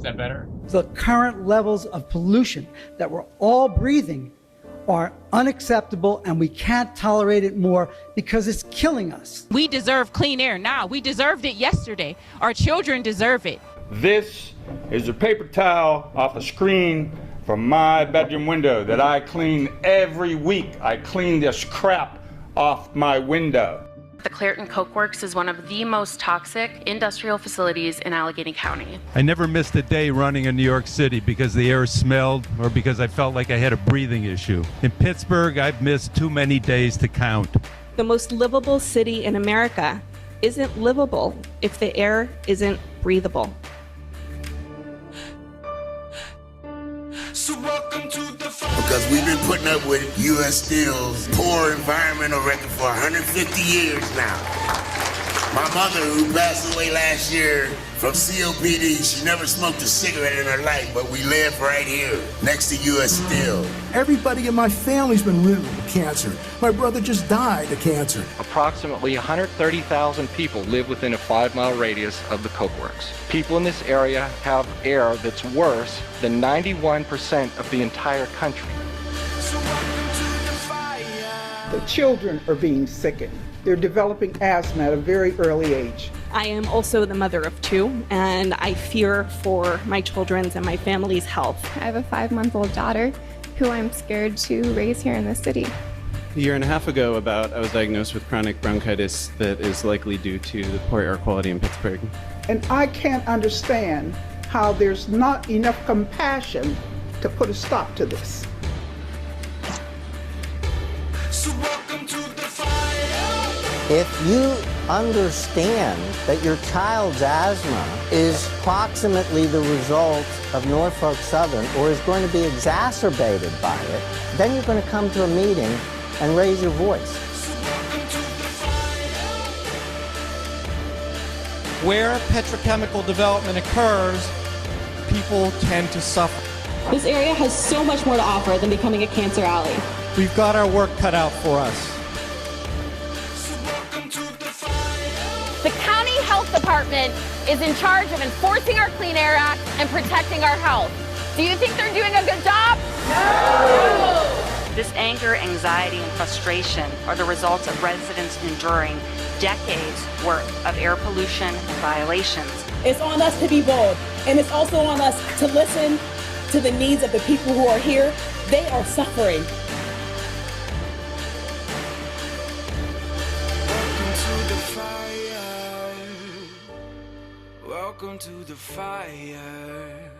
that better? The current levels of pollution that we're all breathing are unacceptable, and we can't tolerate it more because it's killing us. We deserve clean air now. We deserved it yesterday. Our children deserve it. This is a paper towel off a screen from my bedroom window that I clean every week. I clean this crap off my window. The Clairton Coke Works is one of the most toxic industrial facilities in Allegheny County. I never missed a day running in New York City because the air smelled or because I felt like I had a breathing issue. In Pittsburgh, I've missed too many days to count. The most livable city in America isn't livable if the air isn't breathable. So welcome to the fire. Because we've been putting up with U.S. Steel's poor environmental record for 150 years now. My mother, who passed away last year from COPD, she never smoked a cigarette in her life, but we live right here next to U.S. Steel. Everybody in my family's been riddled with cancer. My brother just died of cancer. Approximately 130,000 people live within a 5-mile radius of the Coke Works. People in this area have air that's worse than 91% of the entire country. The children are being sickened. They're developing asthma at a very early age. I am also the mother of 2, and I fear for my children's and my family's health. I have a 5-month-old daughter who I'm scared to raise here in the city. A year and a half ago, I was diagnosed with chronic bronchitis that is likely due to the poor air quality in Pittsburgh. And I can't understand how there's not enough compassion to put a stop to this. So welcome to the fire. If you understand that your child's asthma is approximately the result of Norfolk Southern or is going to be exacerbated by it, then you're going to come to a meeting and raise your voice. Where petrochemical development occurs, people tend to suffer. This area has so much more to offer than becoming a cancer alley. We've got our work cut out for us. The county health department is in charge of enforcing our Clean Air Act and protecting our health. Do you think they're doing a good job? No! This anger, anxiety, and frustration are the results of residents enduring decades worth of air pollution and violations. It's on us to be bold, and it's also on us to listen to the needs of the people who are here. They are suffering. Welcome to the fire.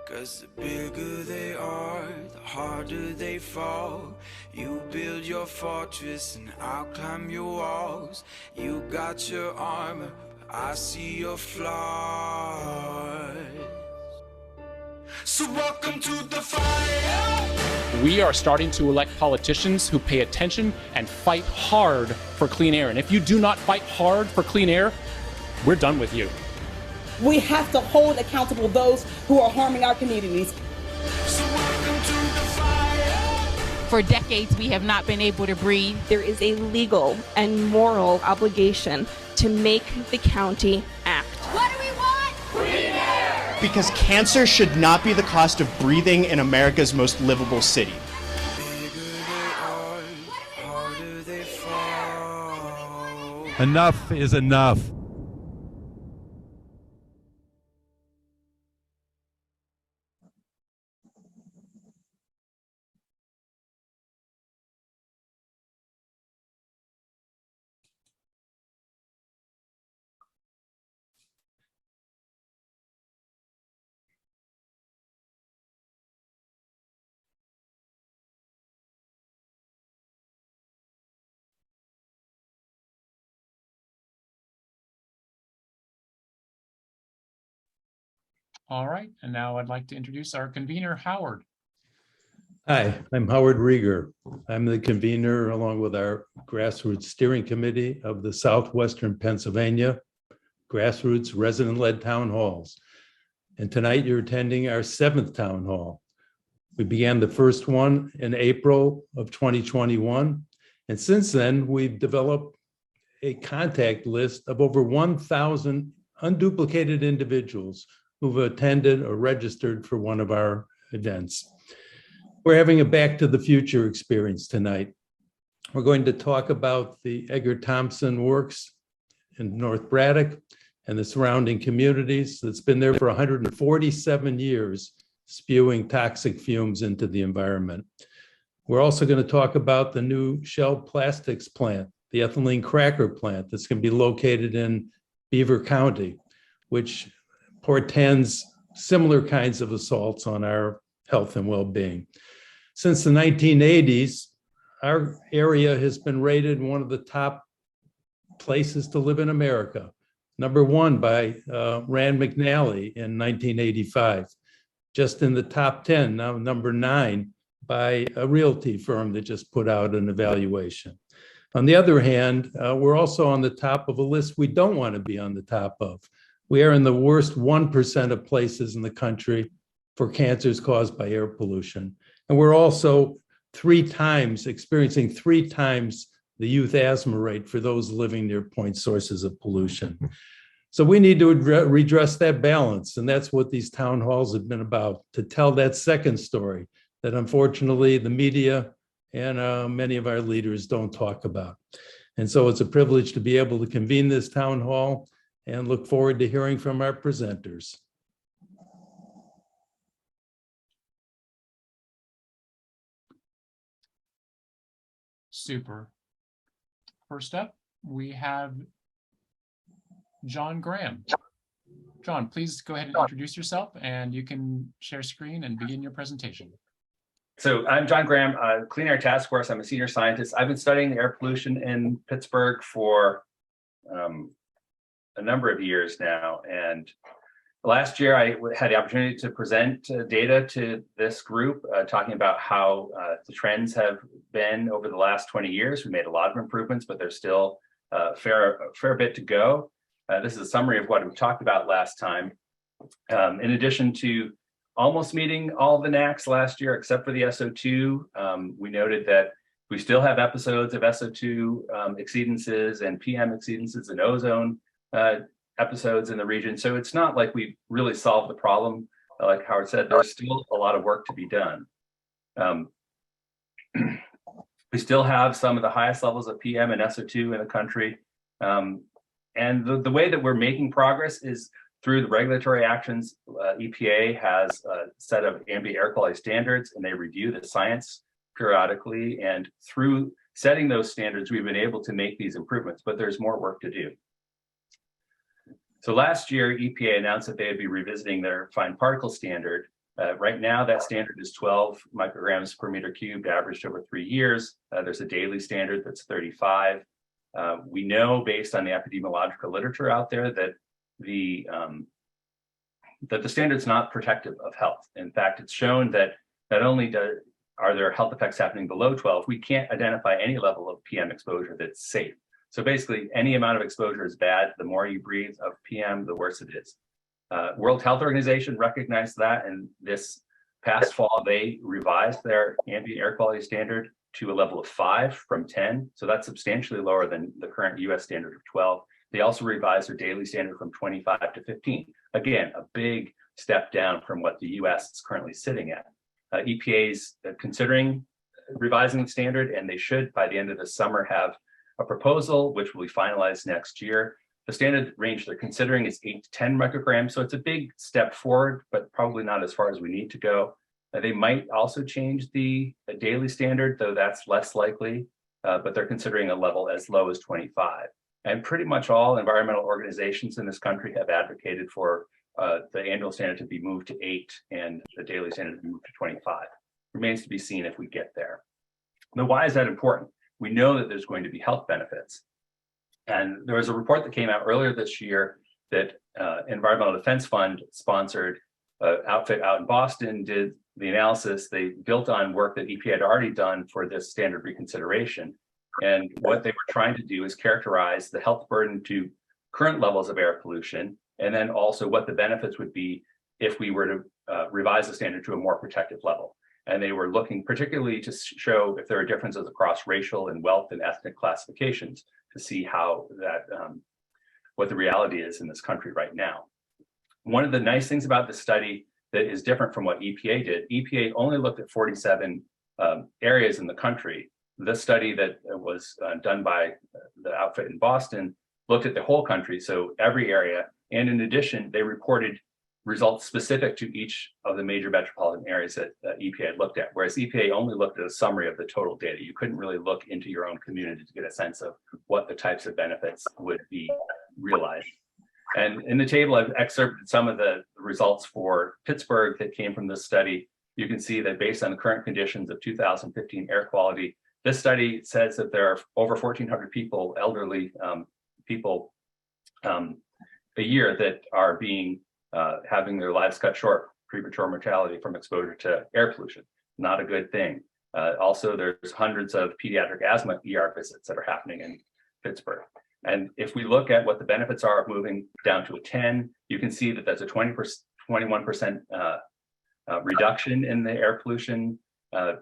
'Cause the bigger they are, the harder they fall. You build your fortress and I'll climb your walls. You got your armor, but I see your flaws. So welcome to the fire. We are starting to elect politicians who pay attention and fight hard for clean air. And if you do not fight hard for clean air, we're done with you. We have to hold accountable those who are harming our communities. So welcome to the fire. For decades, we have not been able to breathe. There is a legal and moral obligation to make the county act. What do we want? Clean air! Because cancer should not be the cost of breathing in America's most livable city. Enough is enough. All right, and now I'd like to introduce our convener, Howard. Hi, I'm Howard Rieger. I'm the convener along with our grassroots steering committee of the Southwestern Pennsylvania Grassroots Resident-Led Town Halls. And tonight you're attending our 7th town hall. We began the first one in April of 2021. And since then, we've developed a contact list of over 1,000 unduplicated individuals who've attended or registered for one of our events. We're having a Back to the Future experience tonight. We're going to talk about the Edgar Thomson Works in North Braddock and the surrounding communities that's been there for 147 years, spewing toxic fumes into the environment. We're also going to talk about the new Shell Plastics plant, the ethylene cracker plant that's going to be located in Beaver County, which portends similar kinds of assaults on our health and well-being. Since the 1980s, our area has been rated one of the top places to live in America, #1 by Rand McNally in 1985, just in the top 10, now #9 by a realty firm that just put out an evaluation. On the other hand, we're also on the top of a list we don't want to be on the top of. We are in the worst 1% of places in the country for cancers caused by air pollution. And we're also experiencing 3 times the youth asthma rate for those living near point sources of pollution. So we need to redress that balance. And that's what these town halls have been about, to tell that second story that unfortunately the media and many of our leaders don't talk about. And so it's a privilege to be able to convene this town hall and look forward to hearing from our presenters. Super. First up, we have John Graham. John, please go ahead and introduce yourself, and you can share screen and begin your presentation. So I'm John Graham, Clean Air Task Force. I'm a senior scientist. I've been studying air pollution in Pittsburgh for a number of years now. And last year, I had the opportunity to present data to this group, talking about how the trends have been over the last 20 years. We made a lot of improvements, but there's still a fair bit to go. This is a summary of what we talked about last time. In addition to almost meeting all the NACs last year, except for the SO2, we noted that we still have episodes of SO2 exceedances and PM exceedances and ozone episodes in the region. So it's not like we've really solved the problem. Like Howard said, there's still a lot of work to be done. We still have some of the highest levels of PM and SO2 in the country. And the way that we're making progress is through the regulatory actions. EPA has a set of ambient air quality standards, and they review the science periodically. And through setting those standards, we've been able to make these improvements, but there's more work to do. So last year, EPA announced that they would be revisiting their fine particle standard. Right now, that standard is 12 micrograms per meter cubed, averaged over 3 years. There's a daily standard that's 35. We know, based on the epidemiological literature out there, that the standard's not protective of health. In fact, it's shown that not only are there health effects happening below 12, we can't identify any level of PM exposure that's safe. So basically, any amount of exposure is bad. The more you breathe of PM, the worse it is. World Health Organization recognized that, and this past fall, they revised their ambient air quality standard to a level of 5 from 10. So that's substantially lower than the current US standard of 12. They also revised their daily standard from 25 to 15. Again, a big step down from what the US is currently sitting at. EPA's considering revising the standard, and they should, by the end of the summer, have a proposal which will be finalized next year. The standard range they're considering is 8 to 10 micrograms, so it's a big step forward, but probably not as far as we need to go. They might also change the daily standard, though that's less likely, but they're considering a level as low as 25. And pretty much all environmental organizations in this country have advocated for the annual standard to be moved to 8 and the daily standard to be moved to 25. Remains to be seen if we get there. Now, why is that important? We know that there's going to be health benefits. And there was a report that came out earlier this year that Environmental Defense Fund sponsored outfit out in Boston did the analysis. They built on work that EPA had already done for this standard reconsideration. And what they were trying to do is characterize the health burden to current levels of air pollution, and then also what the benefits would be if we were to revise the standard to a more protective level. And they were looking particularly to show if there are differences across racial and wealth and ethnic classifications to see how that what the reality is in this country right now. One of the nice things about this study that is different from what EPA did, EPA only looked at 47 areas in the country. This study that was done by the outfit in Boston looked at the whole country, so every area. And in addition, they reported results specific to each of the major metropolitan areas that EPA had looked at, whereas EPA only looked at a summary of the total data. You couldn't really look into your own community to get a sense of what the types of benefits would be realized. And in the table, I've excerpted some of the results for Pittsburgh that came from this study. You can see that based on the current conditions of 2015 air quality, this study says that there are over 1,400 people, elderly people, a year that are being having their lives cut short, premature mortality from exposure to air pollution. Not a good thing. Also, there's hundreds of pediatric asthma ER visits that are happening in Pittsburgh. And if we look at what the benefits are of moving down to a 10, you can see that there's a 21% reduction in the air pollution,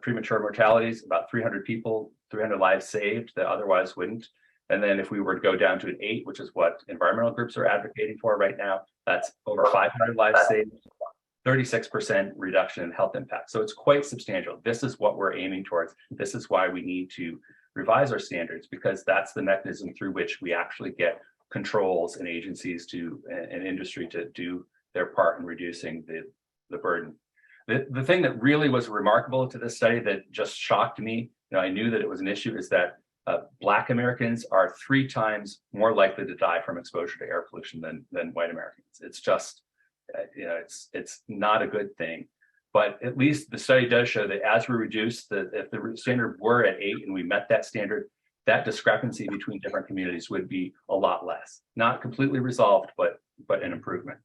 premature mortalities, about 300 people, 300 lives saved that otherwise wouldn't. And then if we were to go down to an 8, which is what environmental groups are advocating for right now, that's over 500 lives saved, 36% reduction in health impact. So it's quite substantial. This is what we're aiming towards. This is why we need to revise our standards, because that's the mechanism through which we actually get controls and agencies to and industry to do their part in reducing the burden. The thing that really was remarkable to this study that just shocked me, I knew that it was an issue, is that Black Americans are 3 times more likely to die from exposure to air pollution than white Americans. It's just, it's not a good thing. But at least the study does show that as we reduce if the standard were at 8 and we met that standard, that discrepancy between different communities would be a lot less. Not completely resolved, but an improvement.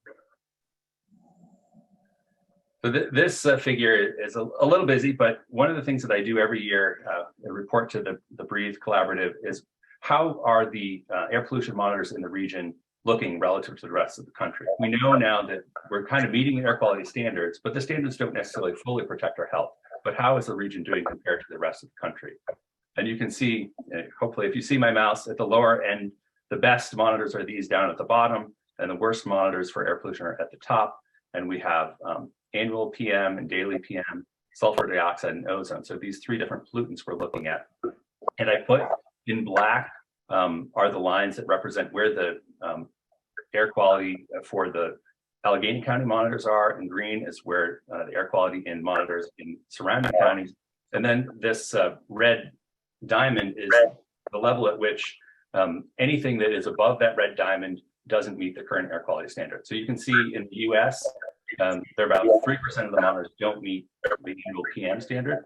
So this figure is a little busy, but one of the things that I do every year, a report to the Breathe Collaborative, is how are the air pollution monitors in the region looking relative to the rest of the country. We know now that we're kind of meeting the air quality standards, but the standards don't necessarily fully protect our health. But how is the region doing compared to the rest of the country? And you can see, hopefully, if you see my mouse at the lower end, the best monitors are these down at the bottom, and the worst monitors for air pollution are at the top. And we have annual PM and daily PM, sulfur dioxide, and ozone. So these 3 different pollutants we're looking at. And I put in black are the lines that represent where the air quality for the Allegheny County monitors are, and green is where the air quality in monitors in surrounding counties. And then this red diamond is the level at which anything that is above that red diamond doesn't meet the current air quality standard. So you can see in the US, there are about 3% of the monitors don't meet the annual PM standard.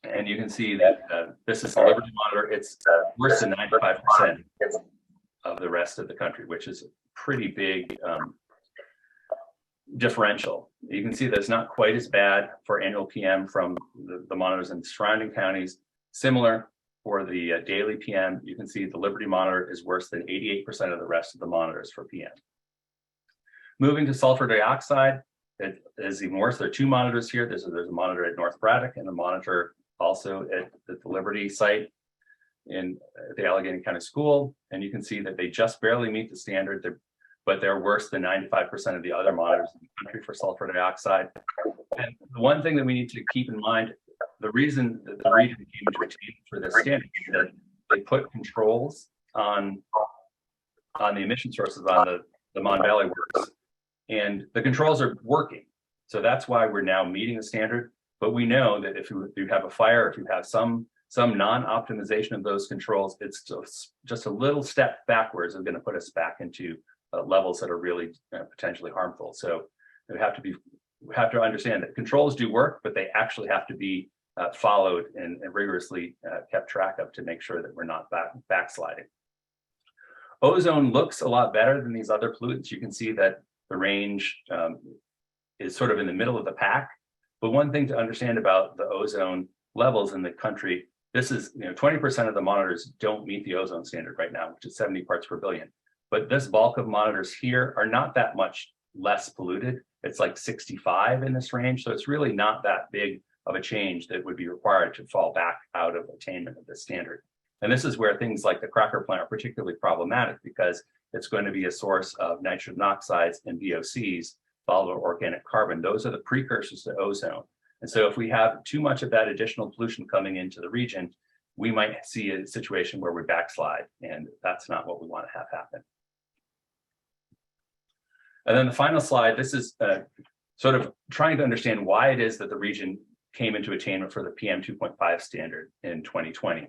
And you can see that this is the Liberty monitor. It's worse than 95% of the rest of the country, which is a pretty big differential. You can see that it's not quite as bad for annual PM from the monitors in surrounding counties. Similar for the daily PM, you can see the Liberty monitor is worse than 88% of the rest of the monitors for PM. Moving to sulfur dioxide, it is even worse. There are 2 monitors here. There's a monitor at North Braddock and a monitor also at the Liberty site in the Allegheny County School. And you can see that they just barely meet the standard, but they're worse than 95% of the other monitors in the country for sulfur dioxide. And the one thing that we need to keep in mind, the reason that the region came to attain for this standard is that they put controls on the emission sources on the Mon Valley Works, and the controls are working. So that's why we're now meeting the standard. But we know that if you have a fire, if you have some non-optimization of those controls, it's just a little step backwards and going to put us back into levels that are really potentially harmful. So we have to understand that controls do work, but they actually have to be followed and rigorously kept track of to make sure that we're not backsliding. Ozone looks a lot better than these other pollutants. You can see that the range is sort of in the middle of the pack. But one thing to understand about the ozone levels in the country, this is 20% of the monitors don't meet the ozone standard right now, which is 70 parts per billion. But this bulk of monitors here are not that much less polluted. It's like 65 in this range. So it's really not that big of a change that would be required to fall back out of attainment of this standard. And this is where things like the cracker plant are particularly problematic, because it's going to be a source of nitrogen oxides and VOCs, volatile organic carbon. Those are the precursors to ozone. And so if we have too much of that additional pollution coming into the region, we might see a situation where we backslide, and that's not what we want to have happen. And then the final slide, this is sort of trying to understand why it is that the region came into attainment for the PM 2.5 standard in 2020.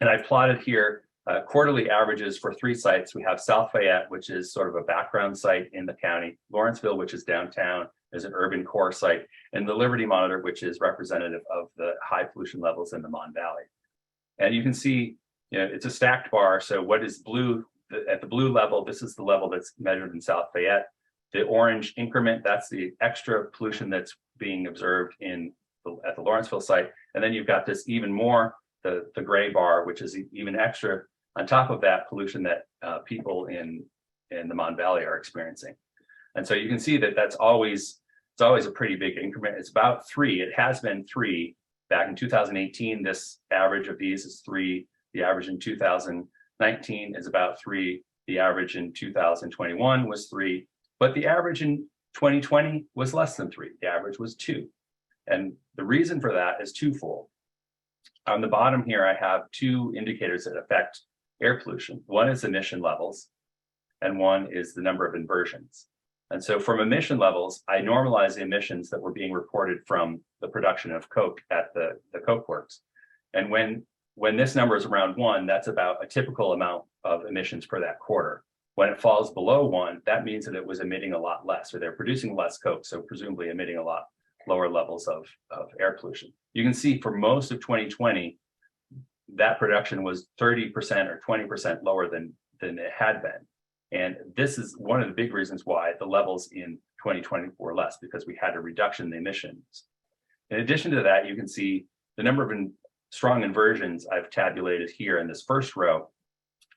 And I plotted here quarterly averages for 3 sites. We have South Fayette, which is sort of a background site in the county, Lawrenceville, which is downtown, is an urban core site, and the Liberty Monitor, which is representative of the high pollution levels in the Mon Valley. And you can see, it's a stacked bar. So what is blue, at the blue level, this is the level that's measured in South Fayette. The orange increment, that's the extra pollution that's being observed at the Lawrenceville site. And then you've got this even more, the gray bar, which is even extra on top of that pollution that people in the Mon Valley are experiencing. And so you can see that it's always a pretty big increment. It's about 3. It has been 3 back in 2018. This average of these is 3. The average in 2019 is about 3. The average in 2021 was 3. But the average in 2020 was less than 3. The average was 2. And the reason for that is twofold. On the bottom here, I have 2 indicators that affect air pollution. One is emission levels, and one is the number of inversions. And so from emission levels, I normalize the emissions that were being reported from the production of coke at the coke works. And when this number is around 1, that's about a typical amount of emissions per that quarter. When it falls below 1, that means that it was emitting a lot less, or they're producing less coke, so presumably emitting a lot lower levels of air pollution. You can see for most of 2020, that production was 30% or 20% lower than it had been. And this is one of the big reasons why the levels in 2020 were less, because we had a reduction in the emissions. In addition to that, you can see the number of strong inversions I've tabulated here in this first row.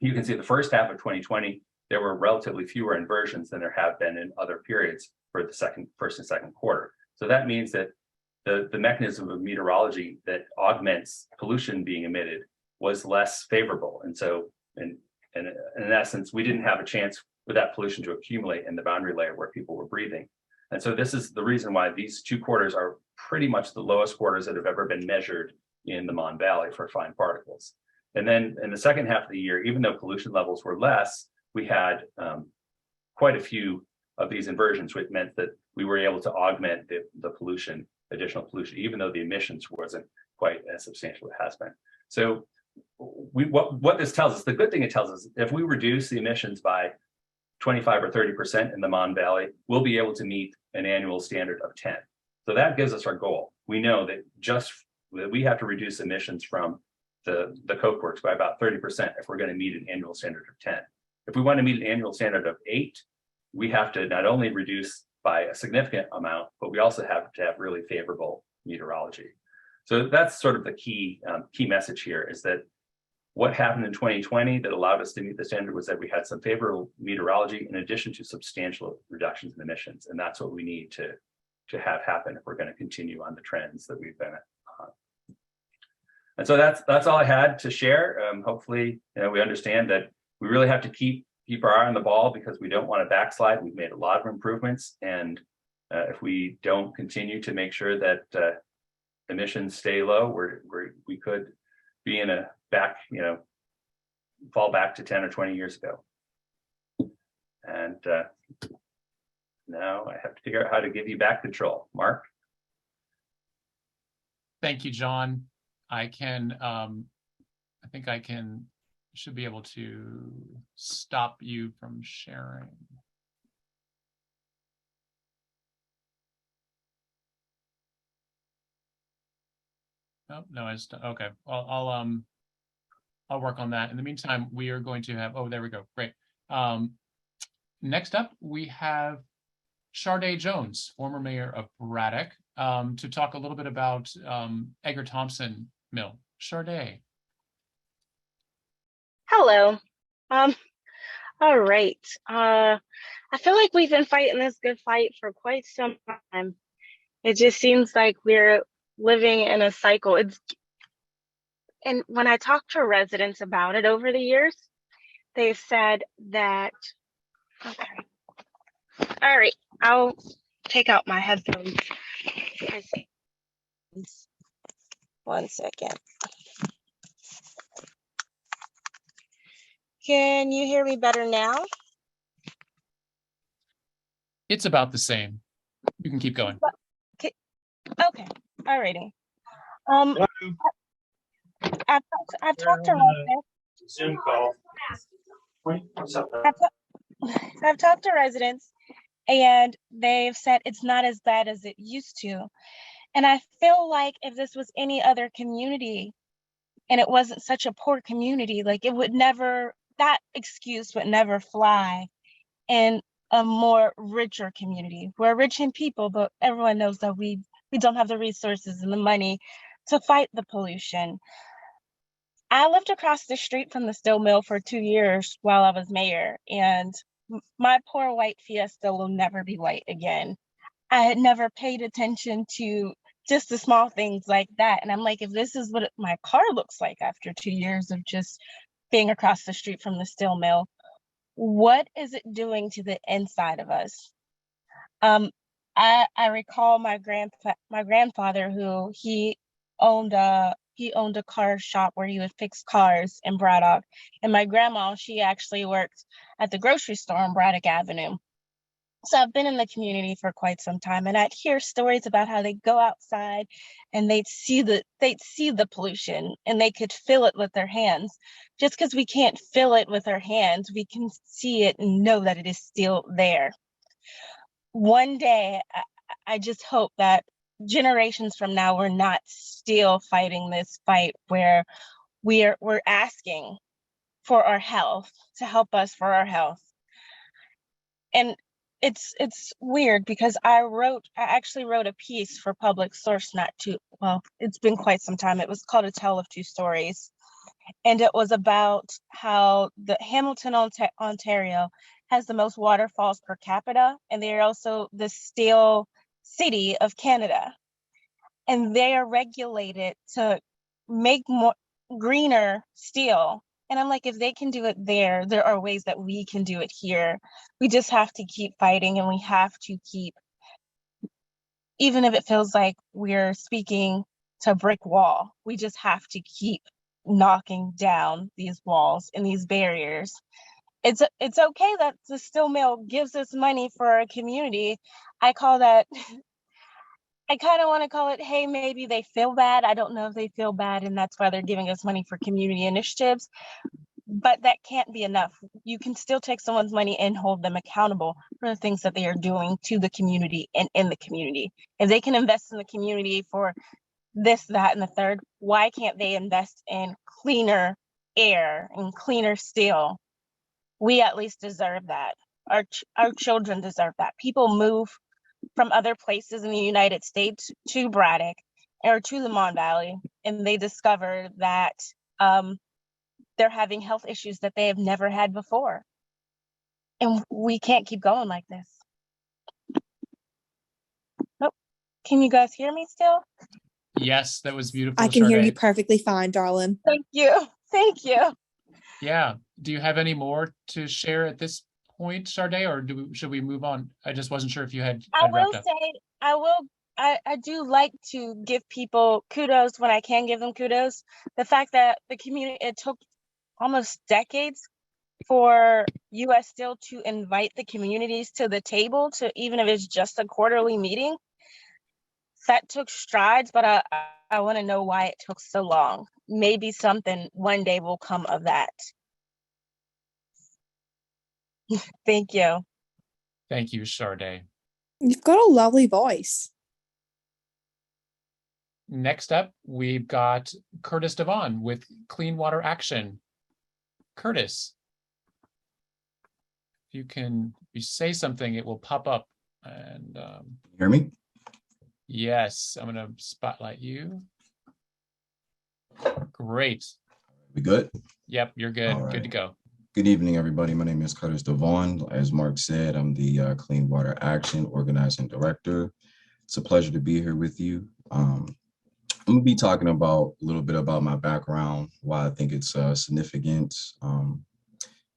You can see the first half of 2020, there were relatively fewer inversions than there have been in other periods for the first and second quarter. So that means that the mechanism of meteorology that augments pollution being emitted was less favorable. And so in essence, we didn't have a chance for that pollution to accumulate in the boundary layer where people were breathing. And so this is the reason why these 2 quarters are pretty much the lowest quarters that have ever been measured in the Mon Valley for fine particles. And then in the second half of the year, even though pollution levels were less, we had quite a few of these inversions, which meant that we were able to augment the pollution, additional pollution, even though the emissions wasn't quite as substantial as it has been. So what this tells us, the good thing it tells us, if we reduce the emissions by 25 or 30% in the Mon Valley, we'll be able to meet an annual standard of 10. So that gives us our goal. We know that that we have to reduce emissions from the coke works by about 30% if we're going to meet an annual standard of 10. If we want to meet an annual standard of 8, we have to not only reduce by a significant amount, but we also have to have really favorable meteorology. So that's sort of the key message here, is that what happened in 2020 that allowed us to meet the standard was that we had some favorable meteorology in addition to substantial reductions in emissions. And that's what we need to have happen if we're going to continue on the trends that we've been on. And so that's all I had to share. Hopefully, we understand that we really have to keep our eye on the ball, because we don't want to backslide. We've made a lot of improvements, and if we don't continue to make sure that emissions stay low, we could be in fall back to 10 or 20 years ago. And now I have to figure out how to give you back control. Mark? Thank you, John. I think I should be able to stop you from sharing. Oh, no, okay. Well, I'll work on that. In the meantime, we are going to have, there we go. Great. Next up, we have Sharday Jones, former mayor of Braddock, to talk a little bit about Edgar Thomson Mill. Sharday. Hello. All right. I feel like we've been fighting this good fight for quite some time. It just seems like we're living in a cycle. And when I talk to residents about it over the years, they said that, okay. All right, I'll take out my headphones. One second. Can you hear me better now? It's about the same. You can keep going. Okay, alrighty. I've talked to residents. Zoom call. I've talked to residents, and they've said it's not as bad as it used to. And I feel like if this was any other community, and it wasn't such a poor community, like it would never, that excuse would never fly in a more richer community. We're rich in people, but everyone knows that we don't have the resources and the money to fight the pollution. I lived across the street from the steel mill for 2 years while I was mayor, and my poor white Fiesta will never be white again. I had never paid attention to just the small things like that. And I'm like, if this is what my car looks like after 2 years of just being across the street from the steel mill, what is it doing to the inside of us? I recall my grandfather, who he owned a car shop where he would fix cars in Braddock. And my grandma, she actually worked at the grocery store on Braddock Avenue. So I've been in the community for quite some time, and I'd hear stories about how they go outside and they'd see the pollution and they could feel it with their hands. Just because we can't feel it with our hands, we can see it and know that it is still there. One day, I just hope that generations from now, we're not still fighting this fight where we're asking for our health, to help us for our health. And it's weird because I actually wrote a piece for Public Source it's been quite some time. It was called A Tale of Two Stories. And it was about how the Hamilton, Ontario has the most waterfalls per capita, and they are also the steel city of Canada. And they are regulated to make more greener steel. And I'm like, if they can do it there are ways that we can do it here. We just have to keep fighting, and we have to keep, even if it feels like we're speaking to a brick wall, we just have to keep knocking down these walls and these barriers. It's okay that the steel mill gives us money for our community. I call that, I kind of want to call it, hey, maybe they feel bad. I don't know if they feel bad, and that's why they're giving us money for community initiatives. But that can't be enough. You can still take someone's money and hold them accountable for the things that they are doing to the community and in the community. If they can invest in the community for this, that, and the third, why can't they invest in cleaner air and cleaner steel? We at least deserve that. Our children deserve that. People move from other places in the United States to Braddock or to the Mon Valley, and they discover that they're having health issues that they have never had before. And we can't keep going like this. Nope. Can you guys hear me still? Yes, that was beautiful. I can hear Sade. you perfectly fine, darling. Thank you. Thank you. Yeah. Do you have any more to share at this point, Sade, or should we move on? I just wasn't sure if you had wrapped up. I do like to give people kudos when I can give them kudos. The fact that the community, it took almost decades for US Steel to invite the communities to the table, to even if it's just a quarterly meeting. That took strides, but I want to know why it took so long. Maybe something one day will come of that. Thank you. Thank you, Sade. You've got a lovely voice. Next up, we've got Curtis Devon with Clean Water Action. Curtis, if you say something, it will pop up. And hear me? Yes, I'm going to spotlight you. Great. We good? Yep, you're good. All right. Good to go. Good evening, everybody. My name is Curtis Devon. As Mark said, I'm the Clean Water Action Organizing Director. It's a pleasure to be here with you. I'm going to be talking about a little bit about my background, why I think it's significant,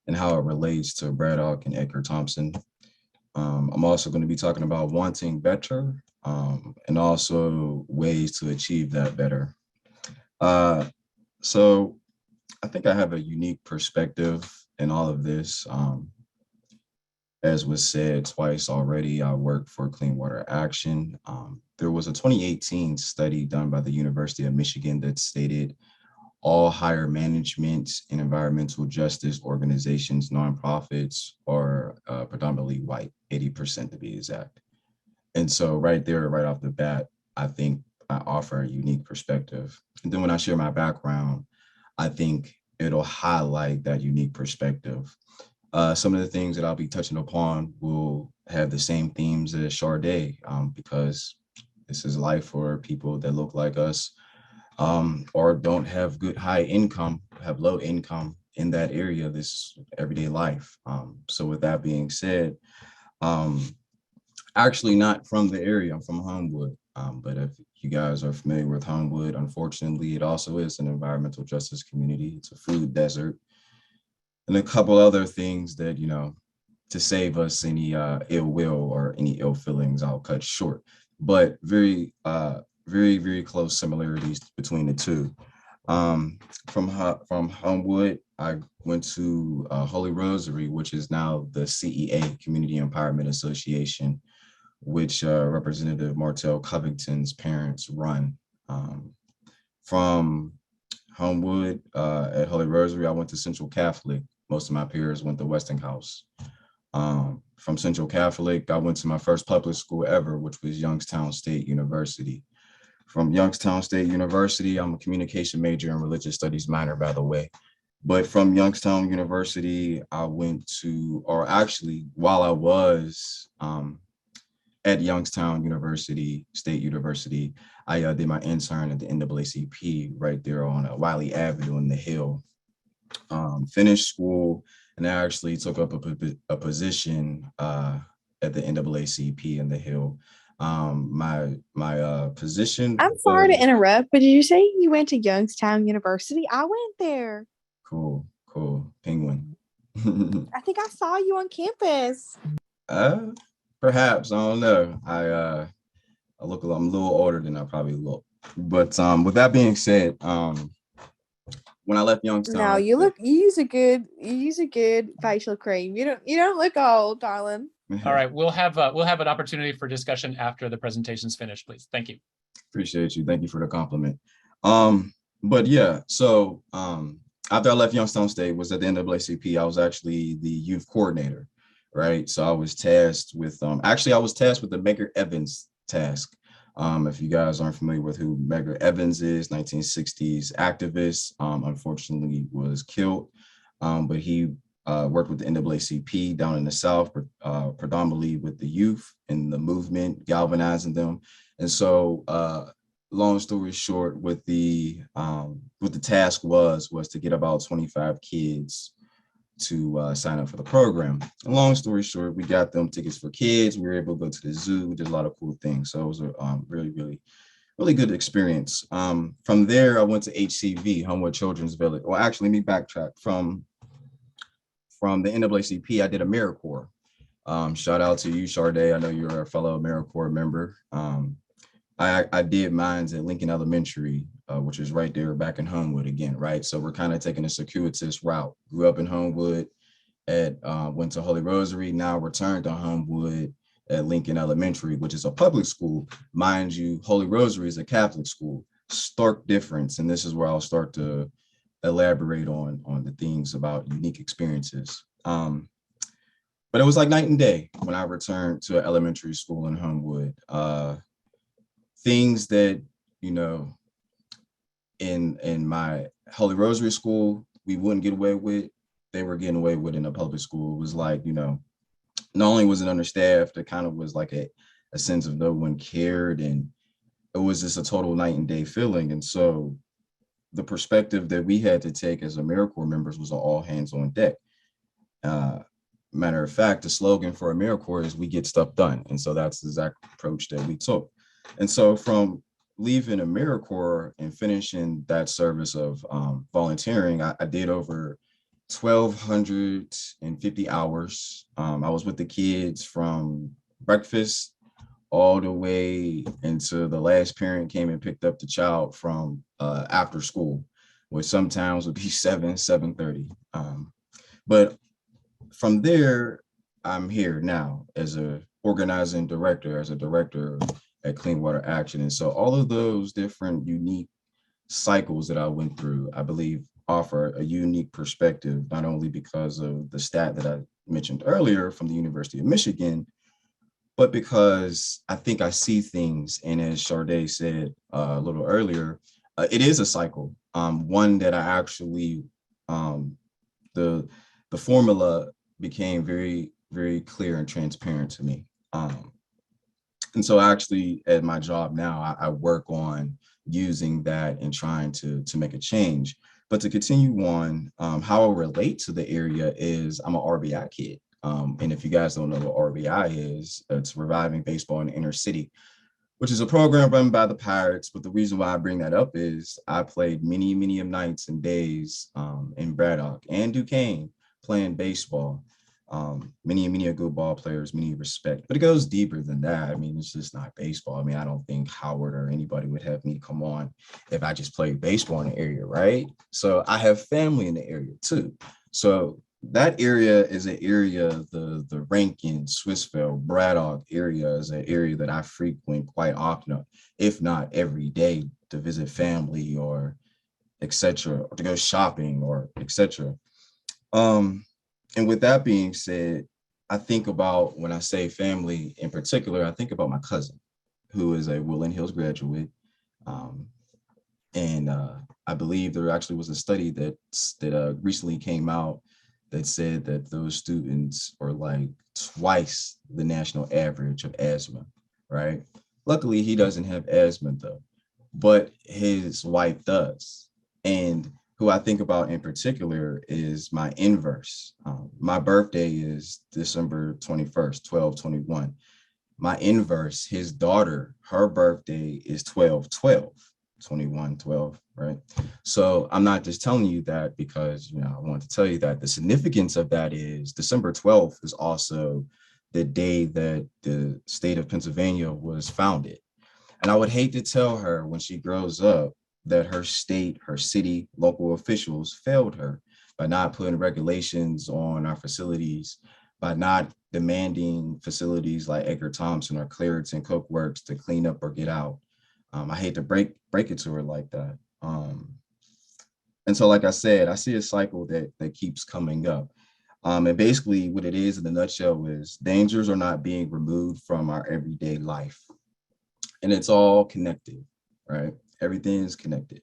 and how it relates to Braddock and Edgar Thomson. I'm also going to be talking about wanting better and also ways to achieve that better. So I think I have a unique perspective in all of this. As was said twice already, I work for Clean Water Action. There was a 2018 study done by the University of Michigan that stated all higher management and environmental justice organizations, nonprofits, are predominantly white, 80% to be exact. And so right there, right off the bat, I think I offer a unique perspective. And then when I share my background, I think it'll highlight that unique perspective. Some of the things that I'll be touching upon will have the same themes as Sade, because this is life for people that look like us, or don't have good high income, have low income in that area, this everyday life. So with that being said, actually not from the area, I'm from Homewood, but if you guys are familiar with Homewood, unfortunately, it also is an environmental justice community. It's a food desert, and a couple other things that, you know, to save us any ill will or any ill feelings, I'll cut short, but very, very close similarities between the two. From Homewood, I went to Holy Rosary, which is now the CEA, Community Empowerment Association, which Representative Martell Covington's parents run. From Homewood at Holy Rosary, I went to Central Catholic. Most of my peers went to Westinghouse. From Central Catholic, I went to my first public school ever, which was Youngstown State University. From Youngstown State University, I'm a communication major and religious studies minor, by the way. But from Youngstown University, I went to, or actually, while I was at Youngstown University, State University, I did my intern at the NAACP right there on Wiley Avenue in the Hill. Finished school, and I actually took up a position at the NAACP in the Hill. My position. I'm sorry to interrupt, but did you say you went to Youngstown University? I went there. Cool. Penguin. I think I saw you on campus. Perhaps, I don't know. I'm a little older than I probably look. But with that being said, when I left Youngstown, no, you use a good facial cream. You don't look old, darling. All right, we'll have an opportunity for discussion after the presentation's finished, please. Thank you. Appreciate you. Thank you for the compliment. But yeah, so after I left Youngstown State, was at the NAACP. I was actually the youth coordinator, right? So I was tasked with the Medgar Evans task. If you guys aren't familiar with who Medgar Evans is, 1960s activist, unfortunately was killed, but he worked with the NAACP down in the South, predominantly with the youth and the movement, galvanizing them. And so, long story short, what the task was to get about 25 kids to sign up for the program. And long story short, we got them tickets for kids. We were able to go to the zoo. We did a lot of cool things. So it was a really good experience. From there, I went to HCV, Homewood Children's Village. Well, actually, let me backtrack. From the NAACP, I did AmeriCorps. Shout out to you, Sade. I know you're a fellow AmeriCorps member. I did mines at Lincoln Elementary, which is right there back in Homewood again, right? So we're kind of taking a circuitous route. Grew up in Homewood, went to Holy Rosary, now returned to Homewood at Lincoln Elementary, which is a public school. Mind you, Holy Rosary is a Catholic school. Stark difference, and this is where I'll start to elaborate on the things about unique experiences. But it was like night and day when I returned to elementary school in Homewood. Things that, you know, in my Holy Rosary school, we wouldn't get away with, they were getting away with in a public school. It was like, you know, not only was it understaffed, it kind of was like a sense of no one cared, and it was just a total night and day feeling. And so the perspective that we had to take as AmeriCorps members was all hands on deck. Matter of fact, the slogan for AmeriCorps is "We get stuff done," and so that's the exact approach that we took. And so from leaving AmeriCorps and finishing that service of volunteering, I did over 1,250 hours. I was with the kids from breakfast all the way until the last parent came and picked up the child from after school, which sometimes would be 7:30. But from there, I'm here now as a organizing director, as a director at Clean Water Action. And so all of those different unique cycles that I went through, I believe offer a unique perspective, not only because of the stat that I mentioned earlier from the University of Michigan, but because I think I see things. And as Sharday said a little earlier, it is a cycle. One that I actually, the formula became very, very clear and transparent to me. And so actually at my job now, I work on using that and trying to make a change. But to continue on, how I relate to the area is I'm an RBI kid. And if you guys don't know what RBI is, it's Reviving Baseball in the Inner City, which is a program run by the Pirates. But the reason why I bring that up is I played many, many nights and days in Braddock and Duquesne playing baseball. Many are good ball players, many respect, but it goes deeper than that. I mean, it's just not baseball. I mean, I don't think Howard or anybody would have me come on if I just played baseball in the area, right? So I have family in the area too. So that area is an area, the Rankin, Swissville, Braddock area is an area that I frequent quite often, if not every day, to visit family or etc., or to go shopping or etc. And with that being said, I think about, when I say family in particular, I think about my cousin, who is a Woodland Hills graduate. And I believe there actually was a study that recently came out that said that those students are like twice the national average of asthma, right? Luckily, he doesn't have asthma though, but his wife does. And who I think about in particular is my inverse. My birthday is December 21st, 12/21. My inverse, his daughter, her birthday is 12/12, 21/12, right? So I'm not just telling you that because, I want to tell you that the significance of that is December 12th is also the day that the state of Pennsylvania was founded. And I would hate to tell her when she grows up that her state, her city, local officials failed her by not putting regulations on our facilities, by not demanding facilities like Edgar Thomson or Clariton Coke Works to clean up or get out. I hate to break it to her like that. And so, like I said, I see a cycle that keeps coming up. And basically what it is in a nutshell is dangers are not being removed from our everyday life. And it's all connected, right? Everything is connected.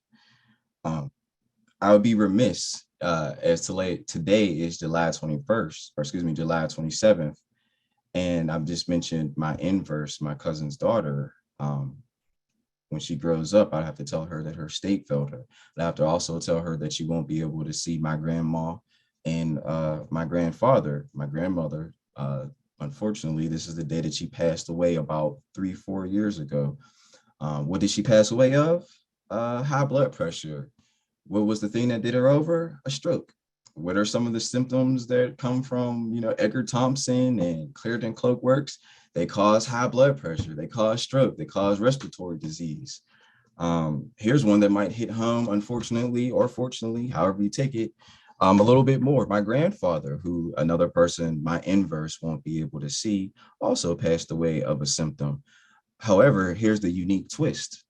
I would be remiss as today is July 21st, or excuse me, July 27th. And I've just mentioned my inverse, my cousin's daughter. When she grows up, I'd have to tell her that her state failed her. I'd have to also tell her that she won't be able to see my grandma and my grandfather, my grandmother. Unfortunately, this is the day that she passed away about 3-4 years ago. What did she pass away of? High blood pressure. What was the thing that did her over? A stroke. What are some of the symptoms that come from, Edgar Thomson and Clariton Coke Works? They cause high blood pressure. They cause stroke. They cause respiratory disease. Here's one that might hit home, unfortunately, or fortunately, however you take it, a little bit more. My grandfather, who another person, my inverse, won't be able to see, also passed away of a symptom. However, here's the unique twist.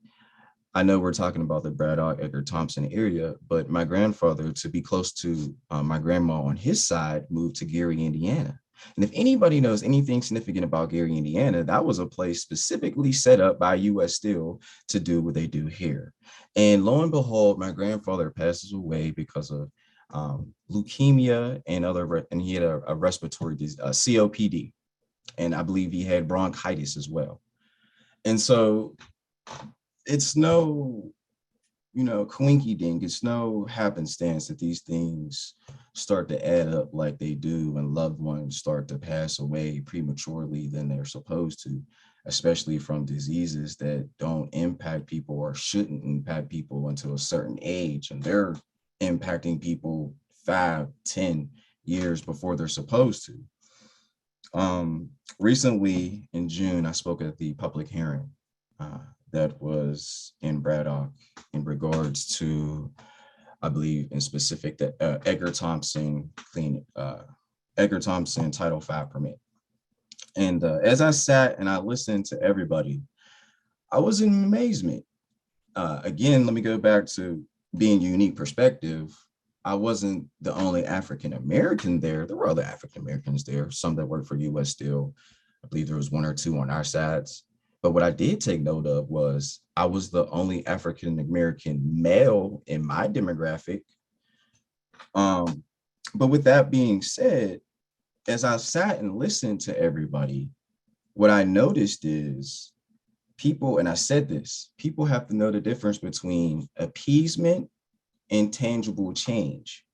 I know we're talking about the Braddock, Edgar Thomson area, but my grandfather, to be close to my grandma on his side, moved to Gary, Indiana. And if anybody knows anything significant about Gary, Indiana, that was a place specifically set up by U.S. Steel to do what they do here. And lo and behold, my grandfather passes away because of leukemia and he had a respiratory disease, COPD. And I believe he had bronchitis as well. And so it's no, coinky dink. It's no happenstance that these things start to add up like they do when loved ones start to pass away prematurely than they're supposed to, especially from diseases that don't impact people or shouldn't impact people until a certain age. And they're impacting people 5, 10 years before they're supposed to. Recently in June, I spoke at the public hearing that was in Braddock in regards to, I believe in specific, that Edgar Thomson Title V permit. And as I sat and I listened to everybody, I was in amazement. Again, let me go back to being unique perspective. I wasn't the only African-American there. There were other African-Americans there, some that worked for US Steel. I believe there was 1 or 2 on our sides. But what I did take note of was I was the only African-American male in my demographic. But with that being said, as I sat and listened to everybody, what I noticed is people, and I said this, people have to know the difference between appeasement and tangible change.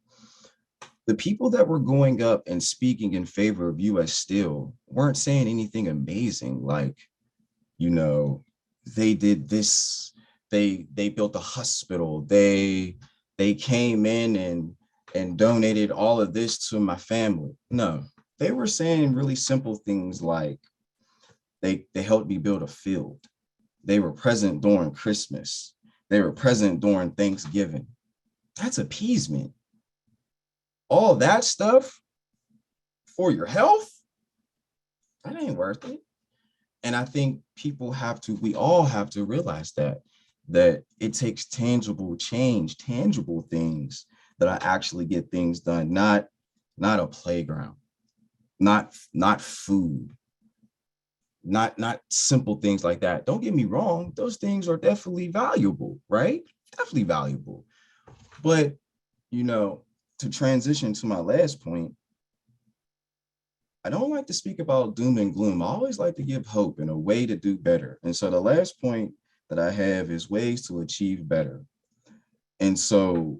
The people that were going up and speaking in favor of US Steel weren't saying anything amazing, like, you know, they did this, they built a hospital, they came in and donated all of this to my family. No, they were saying really simple things like they helped me build a field. They were present during Christmas. They were present during Thanksgiving. That's appeasement. All that stuff for your health, that ain't worth it. And I think people we all have to realize that it takes tangible change, tangible things that actually get things done, not a playground, not food, not simple things like that. Don't get me wrong, those things are definitely valuable, right? Definitely valuable. But, you know, to transition to my last point, I don't like to speak about doom and gloom. I always like to give hope and a way to do better. And so the last point that I have is ways to achieve better. And so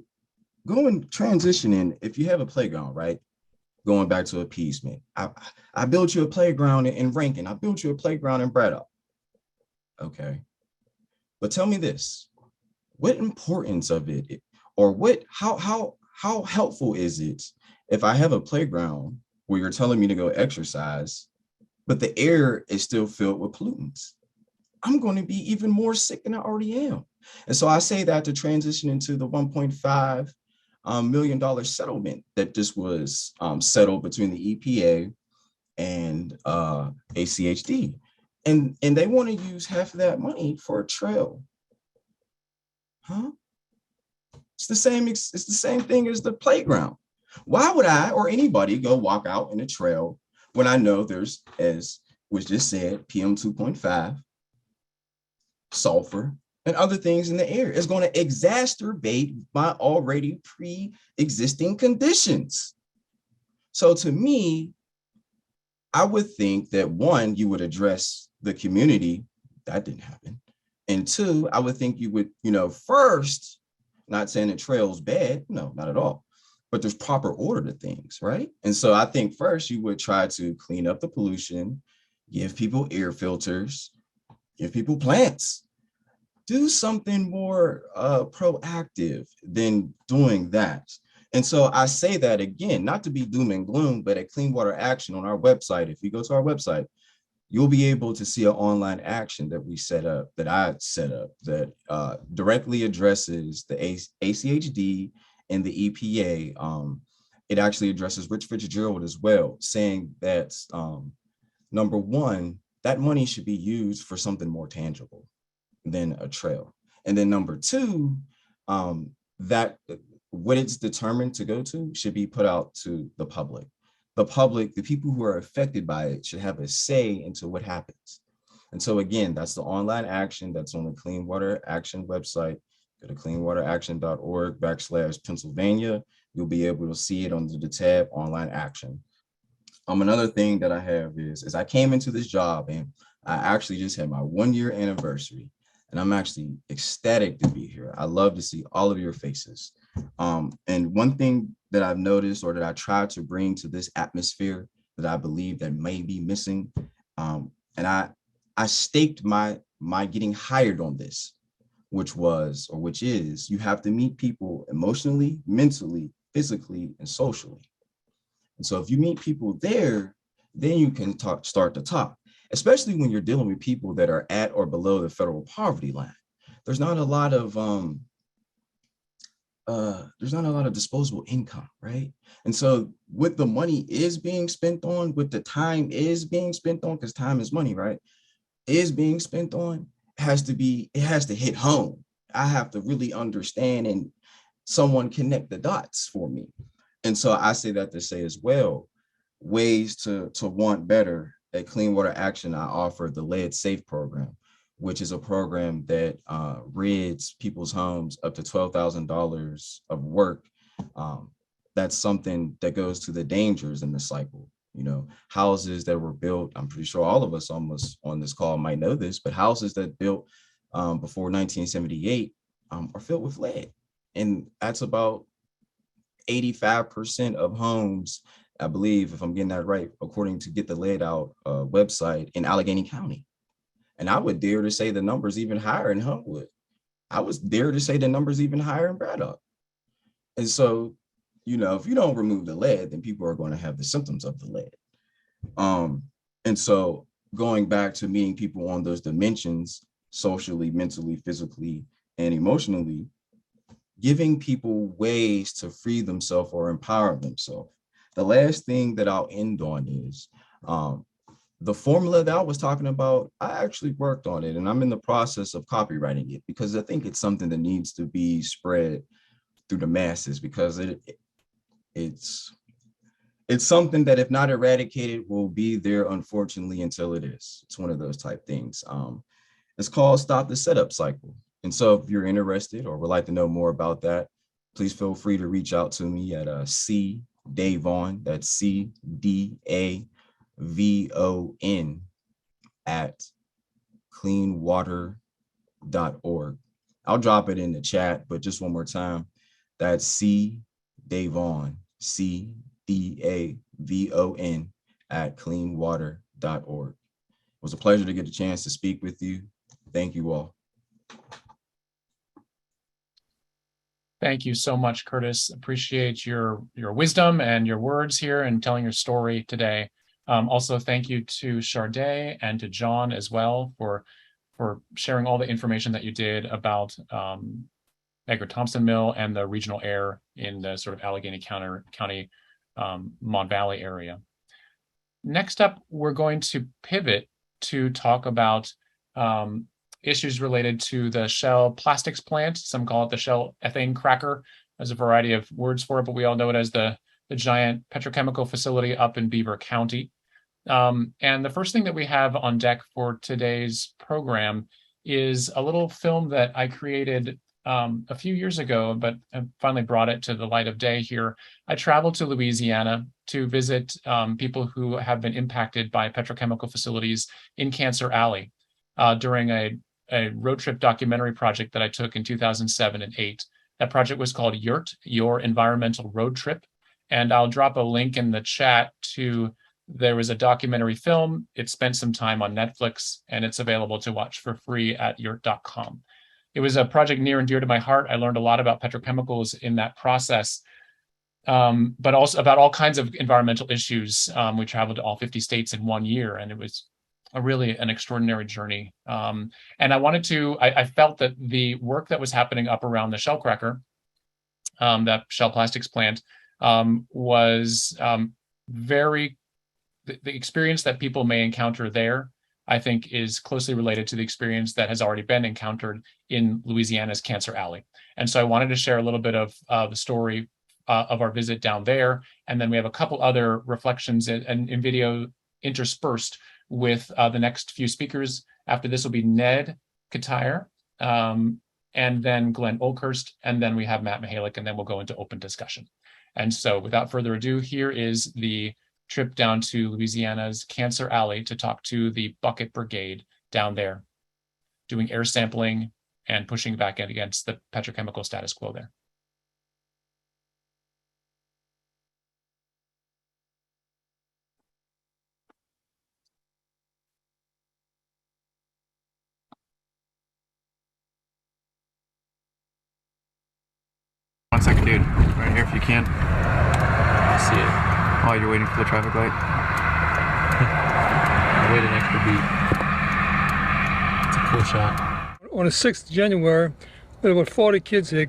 transitioning, if you have a playground, right? Going back to appeasement. I built you a playground in Rankin. I built you a playground in Braddock. Okay. But tell me this, what importance of it, or how helpful is it if I have a playground where you're telling me to go exercise, but the air is still filled with pollutants? I'm going to be even more sick than I already am. And so I say that to transition into the $1.5 million settlement that just was settled between the EPA and ACHD. And they want to use half of that money for a trail. Huh? It's the same thing as the playground. Why would I or anybody go walk out in a trail when I know there's, as was just said, PM 2.5, sulfur, and other things in the air? It's going to exacerbate my already pre-existing conditions. So to me, I would think that 1, you would address the community. That didn't happen. And 2, I would think you would, first, not saying that trail's bad, no, not at all, but there's proper order to things, right? And so I think first you would try to clean up the pollution, give people air filters, give people plants, do something more proactive than doing that. And so I say that again, not to be doom and gloom, but at Clean Water Action on our website, if you go to our website, you'll be able to see an online action that we set up, that I set up, that directly addresses the ACHD and the EPA. It actually addresses Rich Fitzgerald as well, saying that number 1, that money should be used for something more tangible than a trail. And then number 2, that what it's determined to go to should be put out to the public. The public, the people who are affected by it, should have a say into what happens. And so again, that's the online action that's on the Clean Water Action website. Go to cleanwateraction.org/Pennsylvania. You'll be able to see it under the tab online action. Another thing that I have is I came into this job and I actually just had my 1-year anniversary, and I'm actually ecstatic to be here. I love to see all of your faces. And one thing that I've noticed, or that I try to bring to this atmosphere that I believe that may be missing, and I staked my getting hired on this, which is you have to meet people emotionally, mentally, physically, and socially. And so if you meet people there, then you can start to talk, especially when you're dealing with people that are at or below the federal poverty line. There's not a lot of disposable income, right? And so what the money is being spent on, what the time is being spent on, because time is money, right? Is being spent on, it has to hit home. I have to really understand and someone connect the dots for me. And so I say that to say as well, ways to want better. At Clean Water Action, I offer the Lead Safe program, which is a program that rids people's homes up to $12,000 of work. That's something that goes to the dangers in the cycle. You know, houses that were built, I'm pretty sure all of us almost on this call might know this, but houses that built before 1978 are filled with lead. And that's about 85% of homes, I believe, if I'm getting that right, according to Get the Lead Out website, in Allegheny County. And I would dare to say the number's even higher in Huntwood. I was dare to say the number's even higher in Braddock. And so, you know, if you don't remove the lead, then people are going to have the symptoms of the lead. And so going back to meeting people on those dimensions, socially, mentally, physically, and emotionally, giving people ways to free themselves or empower themselves. The last thing that I'll end on is the formula that I was talking about. I actually worked on it, and I'm in the process of copywriting it because I think it's something that needs to be spread through the masses, because it's something that, if not eradicated, will be there, unfortunately, until it is. It's one of those type things. It's called Stop the Setup Cycle. And so if you're interested or would like to know more about that, please feel free to reach out to me at C. Davon, that's CDAVON at cleanwater.org. I'll drop it in the chat, but just one more time, that's C. Davon, CDAVON at cleanwater.org. It was a pleasure to get a chance to speak with you. Thank you all. Thank you so much, Curtis. Appreciate your wisdom and your words here and telling your story today. Also, thank you to Sharday and to John as well for sharing all the information that you did about Edgar Thomson Mill and the regional air in the sort of Allegheny County, Mon Valley area. Next up, we're going to pivot to talk about issues related to the Shell plastics plant. Some call it the Shell ethane cracker. There's a variety of words for it, but we all know it as the giant petrochemical facility up in Beaver County. And the first thing that we have on deck for today's program is a little film that I created a few years ago, but I finally brought it to the light of day here. I traveled to Louisiana to visit people who have been impacted by petrochemical facilities in Cancer Alley during a road trip documentary project that I took in 2007 and 2008. That project was called YERT, Your Environmental Road Trip. And I'll drop a link in the chat to, there was a documentary film. It spent some time on Netflix, and it's available to watch for free at yert.com. It was a project near and dear to my heart. I learned a lot about petrochemicals in that process, but also about all kinds of environmental issues. We traveled to all 50 states in 1 year, and it was really an extraordinary journey. And I felt that the work that was happening up around the Shell cracker, that Shell plastics plant, was the experience that people may encounter there, I think, is closely related to the experience that has already been encountered in Louisiana's Cancer Alley. And so I wanted to share a little bit of the story of our visit down there. And then we have a couple other reflections and video interspersed with the next few speakers. After this will be Ned Katire, and then Glenn Oakhurst, and then we have Matt Mihalik, and then we'll go into open discussion. And so without further ado, here is the trip down to Louisiana's Cancer Alley to talk to the Bucket Brigade down there, doing air sampling and pushing back against the petrochemical status quo there. One second, dude. Right here. if you can. I see it. While you're waiting for the traffic light. Wait an extra beat. It's a cool shot. On the 6th of January, there were about 40 kids here.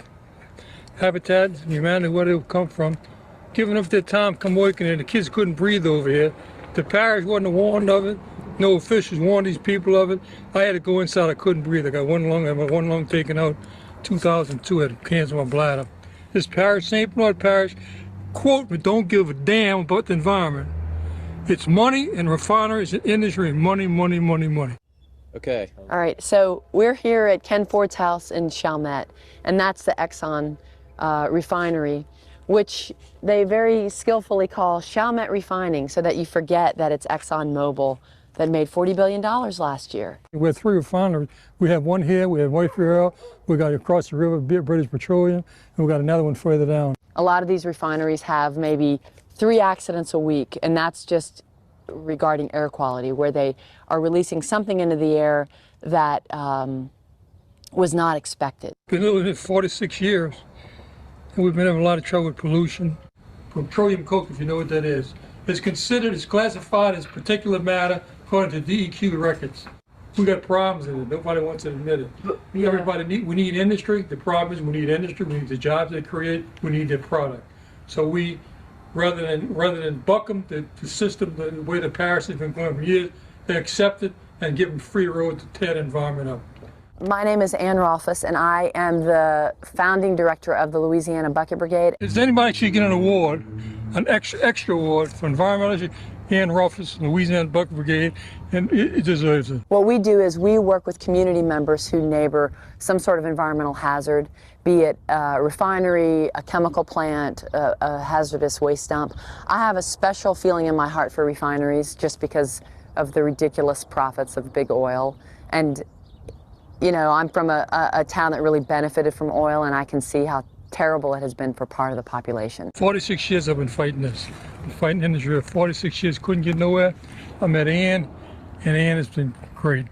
Habitat, Humanity, where they come from, giving up their time, come working here. The kids couldn't breathe over here. The parish wasn't warned of it. No officials warned these people of it. I had to go inside. I couldn't breathe. I got one lung taken out. 2002, I had cancer in my bladder. This parish, St. Bernard Parish, quote me, don't give a damn about the environment. It's money and refineries and industry and money, money, money, money. Okay. All right, so we're here at Ken Ford's house in Chalmette, and that's the Exxon refinery, which they very skillfully call Chalmette Refining, so that you forget that it's ExxonMobil that made $40 billion last year. We have 3 refineries. We have one here, we have Wayfair, we got across the river, British Petroleum, and we got another one further down. A lot of these refineries have maybe 3 accidents a week, and that's just regarding air quality, where they are releasing something into the air that was not expected. Been living here 46 years, and we've been having a lot of trouble with pollution. Petroleum coke, if you know what that is, it's classified as particulate matter according to DEQ records. We got problems in it. Nobody wants to admit it. Yeah. We need industry. The problem is we need industry. We need the jobs they create. We need their product. So we, rather than buck them, the system, the way the parish has been going for years, they accept it and give them free road to tear the environment up. My name is Ann Rolfus, and I am the founding director of the Louisiana Bucket Brigade. Does anybody should get an award, an extra award for environmental issue? Ann Rolfus, Louisiana Bucket Brigade, and it deserves it. What we do is we work with community members who neighbor some sort of environmental hazard, be it a refinery, a chemical plant, a hazardous waste dump. I have a special feeling in my heart for refineries just because of the ridiculous profits of big oil. And you know, I'm from a town that really benefited from oil, and I can see how terrible it has been for part of the population. 46 years I've been fighting this. I've been fighting industry for 46 years, couldn't get nowhere. I met Ann, and Ann has been great.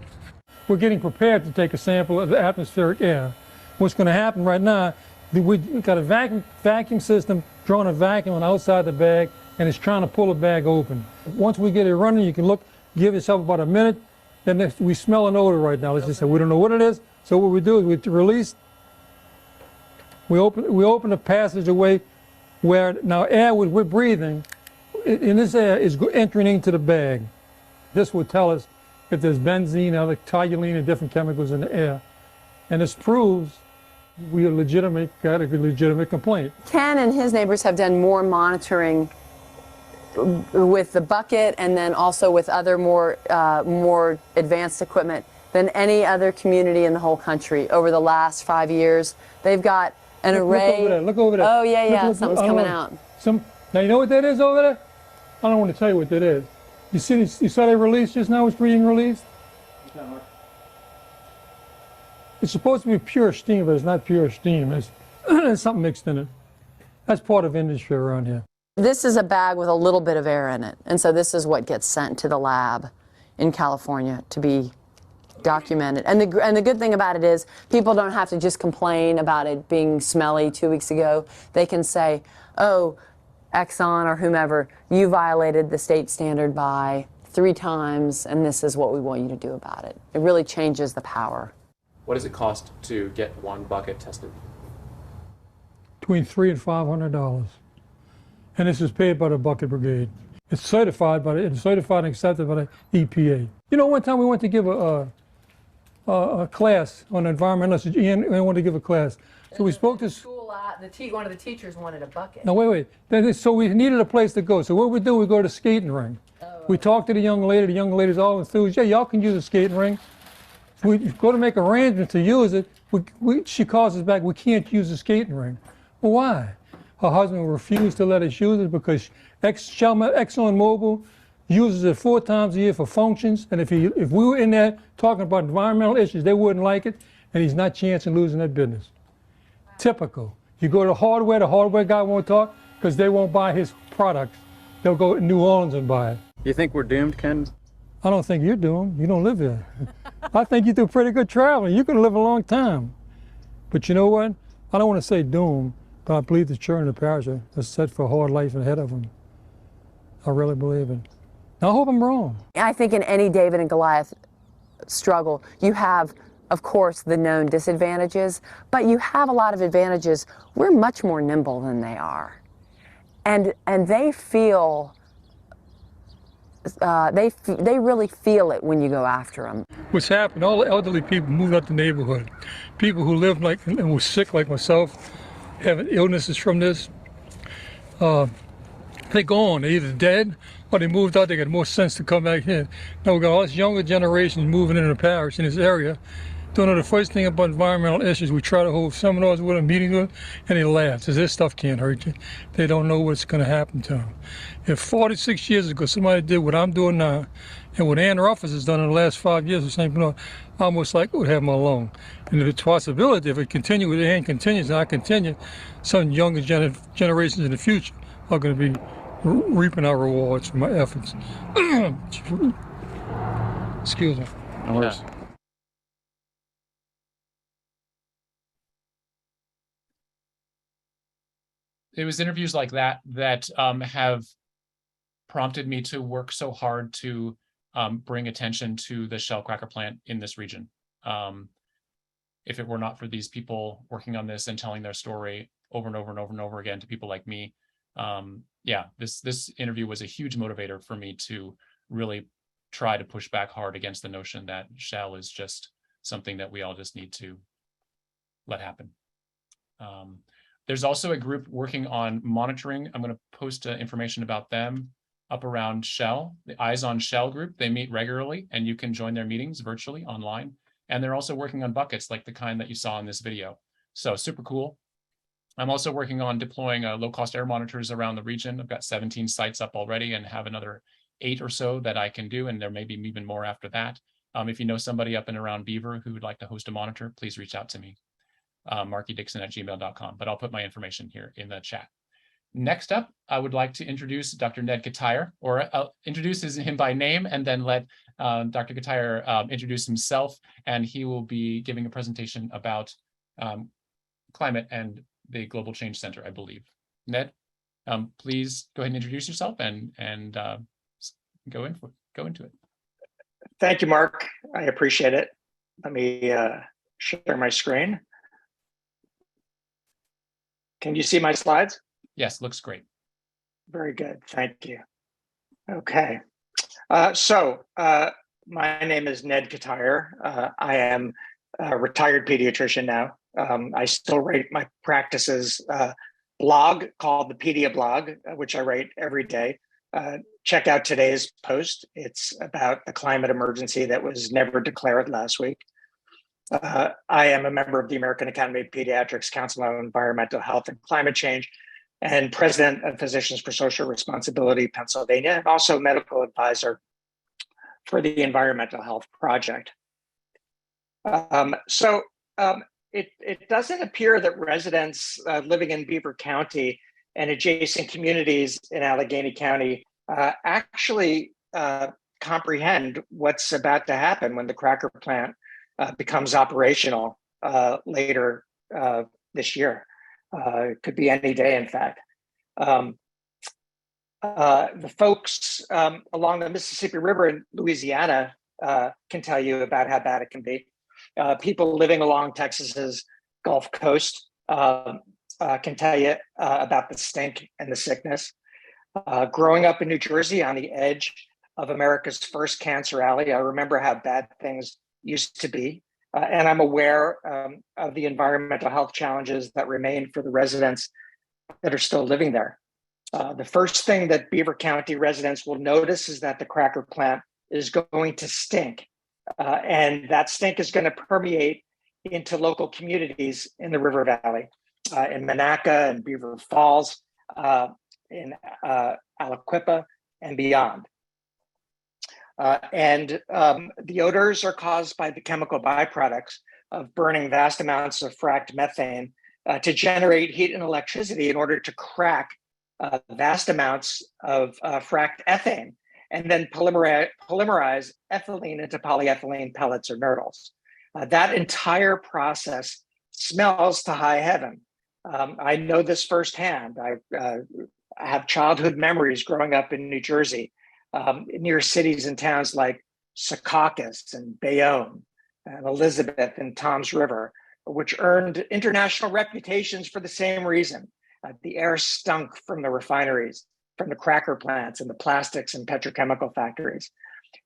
We're getting prepared to take a sample of the atmospheric air. What's going to happen right now, we've got a vacuum system drawing a vacuum on outside the bag, and it's trying to pull the bag open. Once we get it running, you can look, give yourself about a minute. Then we smell an odor right now. Let's just say we don't know what it is. So what we do is we release. We open a passageway where now air we're breathing, in this air is entering into the bag. This will tell us if there's benzene, other toluene, and different chemicals in the air, and this proves we got a legitimate complaint. Ken and his neighbors have done more monitoring with the bucket and then also with other more advanced equipment than any other community in the whole country over the last 5 years. They've got an array. Look over there. Oh yeah, look, something's coming out. Now you know what that is over there? I don't want to tell you what that is. You see, you saw they released just now. It's being released. It's supposed to be pure steam, but it's not pure steam. There's something mixed in it. That's part of industry around here. This is a bag with a little bit of air in it, and so this is what gets sent to the lab in California to be documented. And the good thing about it is people don't have to just complain about it being smelly 2 weeks ago. They can say, oh, Exxon or whomever, you violated the state standard by 3 times, and this is what we want you to do about it. It really changes the power. What does it cost to get one bucket tested? Between $300 and $500. And this is paid by the Bucket Brigade. It's certified and accepted by the EPA. You know, one time we went to give a class on environmental issues. Ian wanted to give a class. So we spoke to one of the teachers wanted a bucket. No, wait. So we needed a place to go. So what we do, we go to the skating ring. We talked to the young lady. The young lady's all enthused. Yeah, y'all can use a skating ring. We go to make arrangements to use it. She calls us back. We can't use the skating ring. Well, why? Her husband refused to let us use it because ExxonMobil uses it 4 times a year for functions. And if we were in there talking about environmental issues, they wouldn't like it. And he's not chancing losing that business. Typical. You go to the hardware guy won't talk because they won't buy his products. They'll go to New Orleans and buy it. You think we're doomed, Ken? I don't think you're doomed. You don't live here. I think you do pretty good traveling. You can live a long time. But you know what? I don't want to say doomed, but But I believe the children of the parish are set for a hard life ahead of them. I really believe it. I hope I'm wrong. I think in any David and Goliath struggle, you have, of course, the known disadvantages, but you have a lot of advantages. We're much more nimble than they are. And they feel, they really feel it when you go after them. What's happened, all the elderly people moved out the neighborhood. People who lived like and were sick like myself, having illnesses from this, they're gone. They're either dead or they moved out. They got more sense to come back here. Now we got all this younger generation moving into the parish in this area. Don't know the first thing about environmental issues. We try to hold seminars with them, meetings with them, and they laugh. Says this stuff can't hurt you. They don't know what's going to happen to them. If 46 years ago somebody did what I'm doing now, and what Ann Ruffers has done in the last 5 years of St. Bernard, I almost like would have them alone. And if it's a possibility, if it continues, with Ann continues, and I continue, some younger generations in the future are going to be reaping our rewards for my efforts. Excuse me. No worries. It was interviews like that have prompted me to work so hard to bring attention to the shell cracker plant in this region. If it were not for these people working on this and telling their story over and over and over and over again to people like me, this interview was a huge motivator for me to really try to push back hard against the notion that shell is just something that we all just need to let happen. There's also a group working on monitoring. I'm going to post information about them up around Shell, the Eyes on Shell group. They meet regularly and you can join their meetings virtually online. And they're also working on buckets like the kind that you saw in this video. So super cool. I'm also working on deploying low-cost air monitors around the region. I've got 17 sites up already and have another 8 or so that I can do, and there may be even more after that. If you know somebody up and around Beaver who would like to host a monitor, please reach out to me, markydixon@gmail.com, but I'll put my information here in the chat. Next up, I would like to introduce Dr. Ned Katire, or I'll introduce him by name and then let Dr. Katire introduce himself, and he will be giving a presentation about climate and the Global Change Center, I believe. Ned, please go ahead and introduce yourself and go into it. Thank you, Mark. I appreciate it. Let me share my screen. Can you see my slides? Yes, looks great. Very good. Thank you. Okay. My name is Ned Katire. I am a retired pediatrician now. I still write my practice's blog called the Pedia blog, which I write every day. Check out today's post. It's about the climate emergency that was never declared last week. I am a member of the American Academy of Pediatrics Council on Environmental Health and Climate Change, and president of Physicians for Social Responsibility Pennsylvania, and also medical advisor for the Environmental Health Project. It doesn't appear that residents living in Beaver County and adjacent communities in Allegheny County actually comprehend what's about to happen when the cracker plant becomes operational later this year. It could be any day, in fact. The folks along the Mississippi River in Louisiana can tell you about how bad it can be. People living along Texas's Gulf Coast can tell you about the stink and the sickness. Growing up in New Jersey on the edge of America's first cancer alley, I remember how bad things used to be. And I'm aware of the environmental health challenges that remain for the residents that are still living there. The first thing that Beaver County residents will notice is that the cracker plant is going to stink. And that stink is going to permeate into local communities in the River Valley, in Monaca and Beaver Falls, in Aliquippa and beyond. The odors are caused by the chemical byproducts of burning vast amounts of fracked methane to generate heat and electricity in order to crack vast amounts of fracked ethane and then polymerize ethylene into polyethylene pellets or nurdles. That entire process smells to high heaven. I know this firsthand. I have childhood memories growing up in New Jersey, near cities and towns like Secaucus and Bayonne and Elizabeth and Toms River, which earned international reputations for the same reason. The air stunk from the refineries, from the cracker plants and the plastics and petrochemical factories.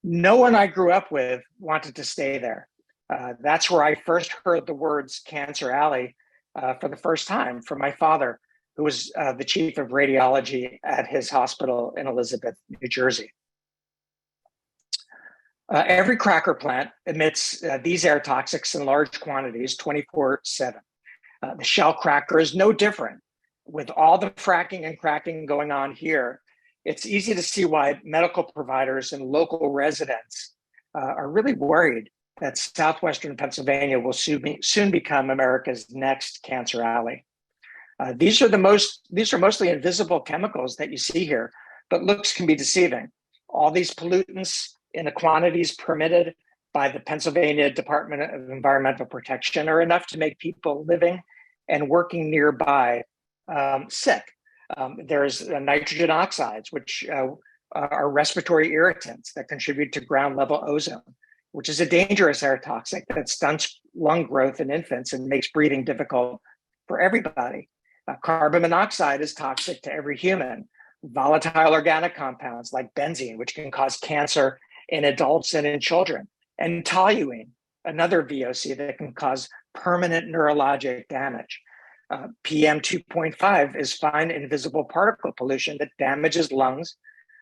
No one I grew up with wanted to stay there. That's where I first heard the words Cancer Alley for the first time from my father, who was the chief of radiology at his hospital in Elizabeth, New Jersey. Every cracker plant emits these air toxics in large quantities 24/7. The shell cracker is no different. With all the fracking and cracking going on here, it's easy to see why medical providers and local residents are really worried that southwestern Pennsylvania will soon become America's next Cancer Alley. These are mostly invisible chemicals that you see here, but looks can be deceiving. All these pollutants in the quantities permitted by the Pennsylvania Department of Environmental Protection are enough to make people living and working nearby sick. There's nitrogen oxides, which are respiratory irritants that contribute to ground level ozone, which is a dangerous air toxic that stunts lung growth in infants and makes breathing difficult for everybody. Carbon monoxide is toxic to every human. Volatile organic compounds like benzene, which can cause cancer in adults and in children, and toluene, another VOC that can cause permanent neurologic damage. PM 2.5 is fine invisible particle pollution that damages lungs,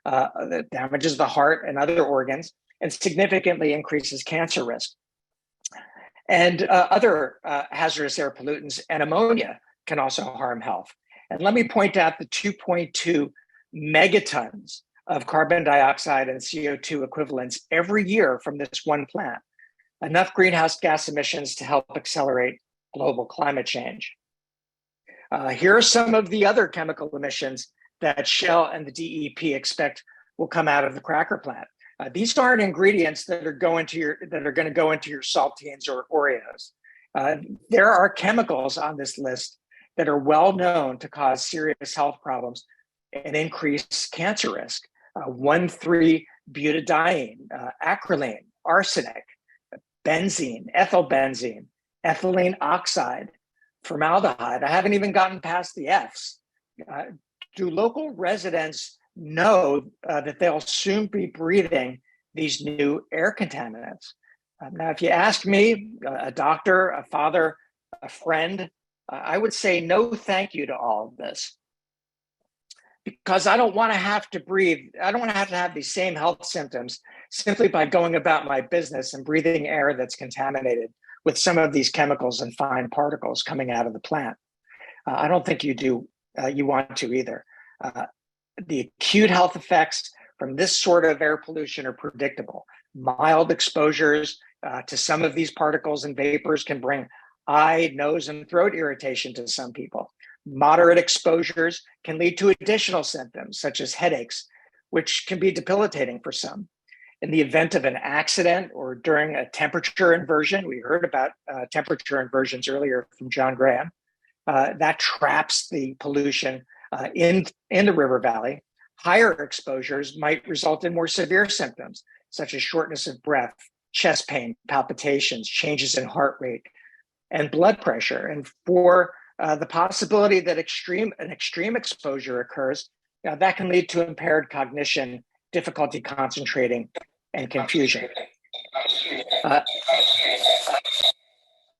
that damages the heart and other organs, and significantly increases cancer risk. And other hazardous air pollutants and ammonia can also harm health. And let me point out the 2.2 megatons of carbon dioxide and CO2 equivalents every year from this one plant, enough greenhouse gas emissions to help accelerate global climate change. Here are some of the other chemical emissions that Shell and the DEP expect will come out of the cracker plant. These aren't ingredients that are going to go into your saltines or Oreos. There are chemicals on this list that are well known to cause serious health problems and increase cancer risk. 1,3-butadiene, acrolein, arsenic, benzene, ethylbenzene, ethylene oxide, formaldehyde. I haven't even gotten past the Fs. Do local residents know that they'll soon be breathing these new air contaminants? Now, if you ask me, a doctor, a father, a friend, I would say no thank you to all of this, because I don't want to have to breathe. I don't want to have these same health symptoms simply by going about my business and breathing air that's contaminated with some of these chemicals and fine particles coming out of the plant. I don't think you want to either. The acute health effects from this sort of air pollution are predictable. Mild exposures to some of these particles and vapors can bring eye, nose, and throat irritation to some people. Moderate exposures can lead to additional symptoms, such as headaches, which can be debilitating for some. In the event of an accident or during a temperature inversion, we heard about temperature inversions earlier from John Graham, that traps the pollution in the river valley. Higher exposures might result in more severe symptoms, such as shortness of breath, chest pain, palpitations, changes in heart rate, and blood pressure. And for the possibility that an extreme exposure occurs, that can lead to impaired cognition, difficulty concentrating, and confusion.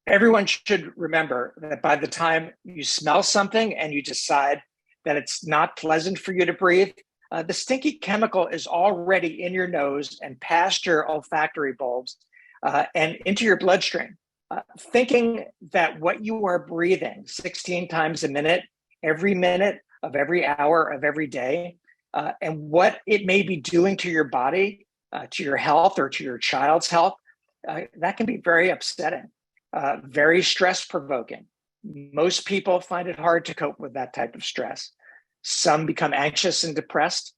Everyone should remember that by the time you smell something and you decide that it's not pleasant for you to breathe, the stinky chemical is already in your nose and past your olfactory bulbs and into your bloodstream. Thinking that what you are breathing 16 times a minute of every hour of every day, and what it may be doing to your body, to your health or to your child's health, that can be very upsetting, very stress-provoking. Most people find it hard to cope with that type of stress. Some become anxious and depressed,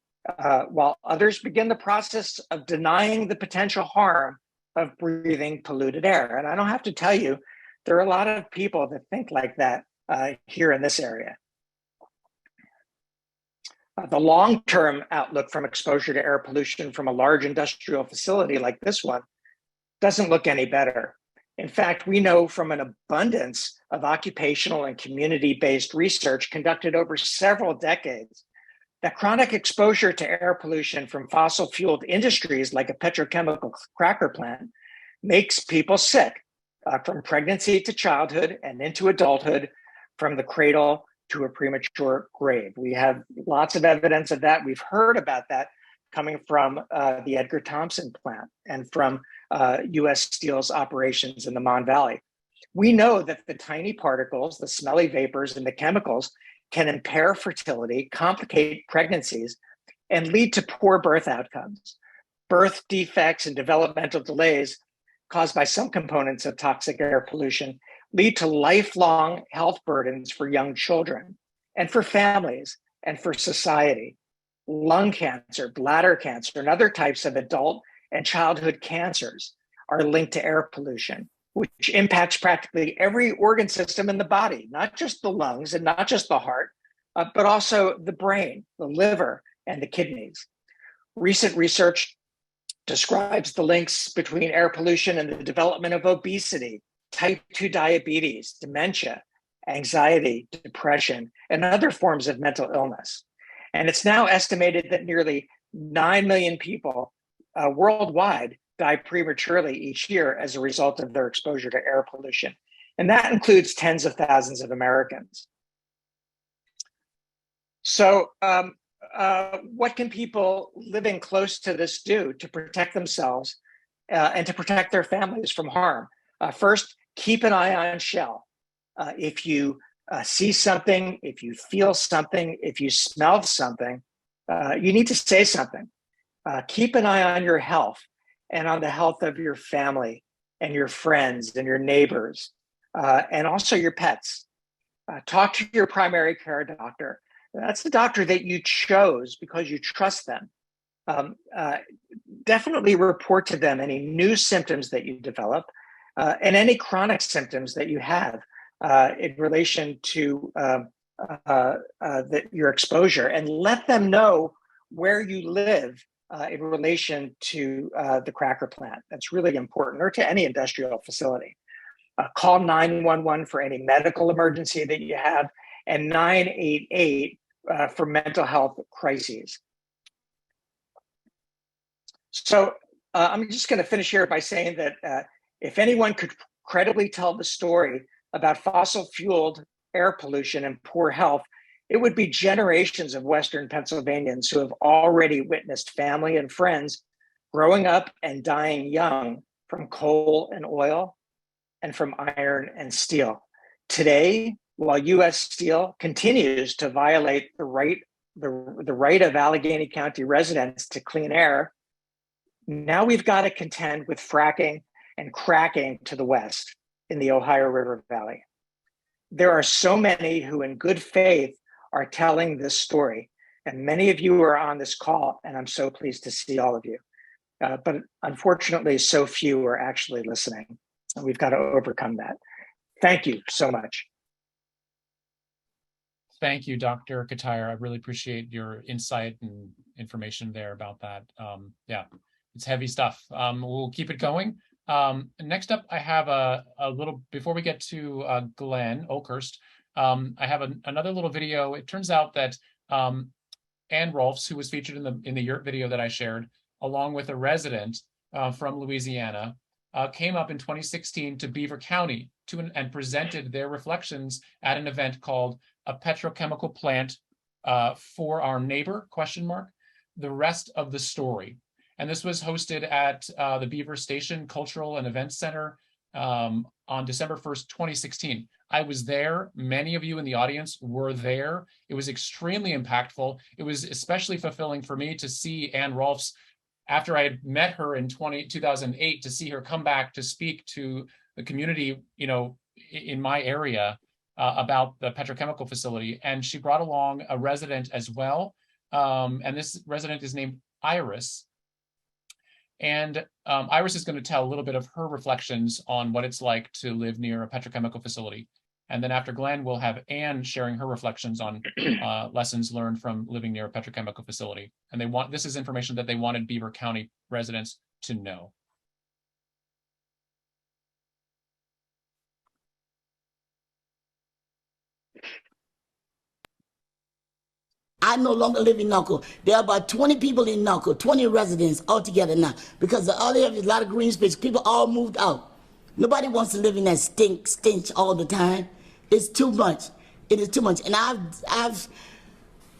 while others begin the process of denying the potential harm of breathing polluted air. And I don't have to tell you, there are a lot of people that think like that here in this area. The long-term outlook from exposure to air pollution from a large industrial facility like this one doesn't look any better. In fact, we know from an abundance of occupational and community-based research conducted over several decades that chronic exposure to air pollution from fossil-fueled industries like a petrochemical cracker plant makes people sick from pregnancy to childhood and into adulthood, from the cradle to a premature grave. We have lots of evidence of that. We've heard about that coming from the Edgar Thomson plant and from US Steel's operations in the Mon Valley. We know that the tiny particles, the smelly vapors, and the chemicals can impair fertility, complicate pregnancies, and lead to poor birth outcomes. Birth defects and developmental delays caused by some components of toxic air pollution lead to lifelong health burdens for young children and for families and for society. Lung cancer, bladder cancer, and other types of adult and childhood cancers are linked to air pollution, which impacts practically every organ system in the body, not just the lungs and not just the heart, but also the brain, the liver, and the kidneys. Recent research describes the links between air pollution and the development of obesity, type 2 diabetes, dementia, anxiety, depression, and other forms of mental illness. And it's now estimated that nearly 9 million people worldwide die prematurely each year as a result of their exposure to air pollution. And that includes tens of thousands of Americans. So what can people living close to this do to protect themselves and to protect their families from harm? First, keep an eye on shell. If you see something, if you feel something, if you smell something, you need to say something. Keep an eye on your health and on the health of your family and your friends and your neighbors, and also your pets. Talk to your primary care doctor. That's the doctor that you chose because you trust them. Definitely report to them any new symptoms that you develop and any chronic symptoms that you have in relation to your exposure, and let them know where you live in relation to the cracker plant. That's really important, or to any industrial facility. Call 911 for any medical emergency that you have, and 988 for mental health crises. So I'm just going to finish here by saying that if anyone could credibly tell the story about fossil-fueled air pollution and poor health, it would be generations of Western Pennsylvanians who have already witnessed family and friends growing up and dying young from coal and oil and from iron and steel. Today, while US Steel continues to violate the right of Allegheny County residents to clean air, now we've got to contend with fracking and cracking to the west in the Ohio River Valley. There are so many who in good faith are telling this story, and many of you are on this call, and I'm so pleased to see all of you. But unfortunately, so few are actually listening, and we've got to overcome that. Thank you so much. Thank you, Dr. Katayer. I really appreciate your insight and information there about that. Yeah, it's heavy stuff. We'll keep it going. Next up, I have a little, before we get to Glenn Oakhurst, I have another little video. It turns out that Ann Rolfs, who was featured in the yurt video that I shared, along with a resident from Louisiana, came up in 2016 to Beaver County and presented their reflections at an event called A Petrochemical Plant for Our Neighbor, ? The Rest of the Story. And this was hosted at the Beaver Station Cultural and Events Center on December 1st, 2016. I was there. Many of you in the audience were there. It was extremely impactful. It was especially fulfilling for me to see Ann Rolfs, after I had met her in 2008, to see her come back to speak to the community, in my area about the petrochemical facility. And she brought along a resident as well. And this resident is named Iris. And Iris is going to tell a little bit of her reflections on what it's like to live near a petrochemical facility. And then after Glenn, we'll have Anne sharing her reflections on lessons learned from living near a petrochemical facility. And this is information that they wanted Beaver County residents to know. I no longer live in Norco. There are about 20 people in Norco, 20 residents altogether now, because all they have is a lot of green space. People all moved out. Nobody wants to live in that stench all the time. It's too much. It is too much. And I've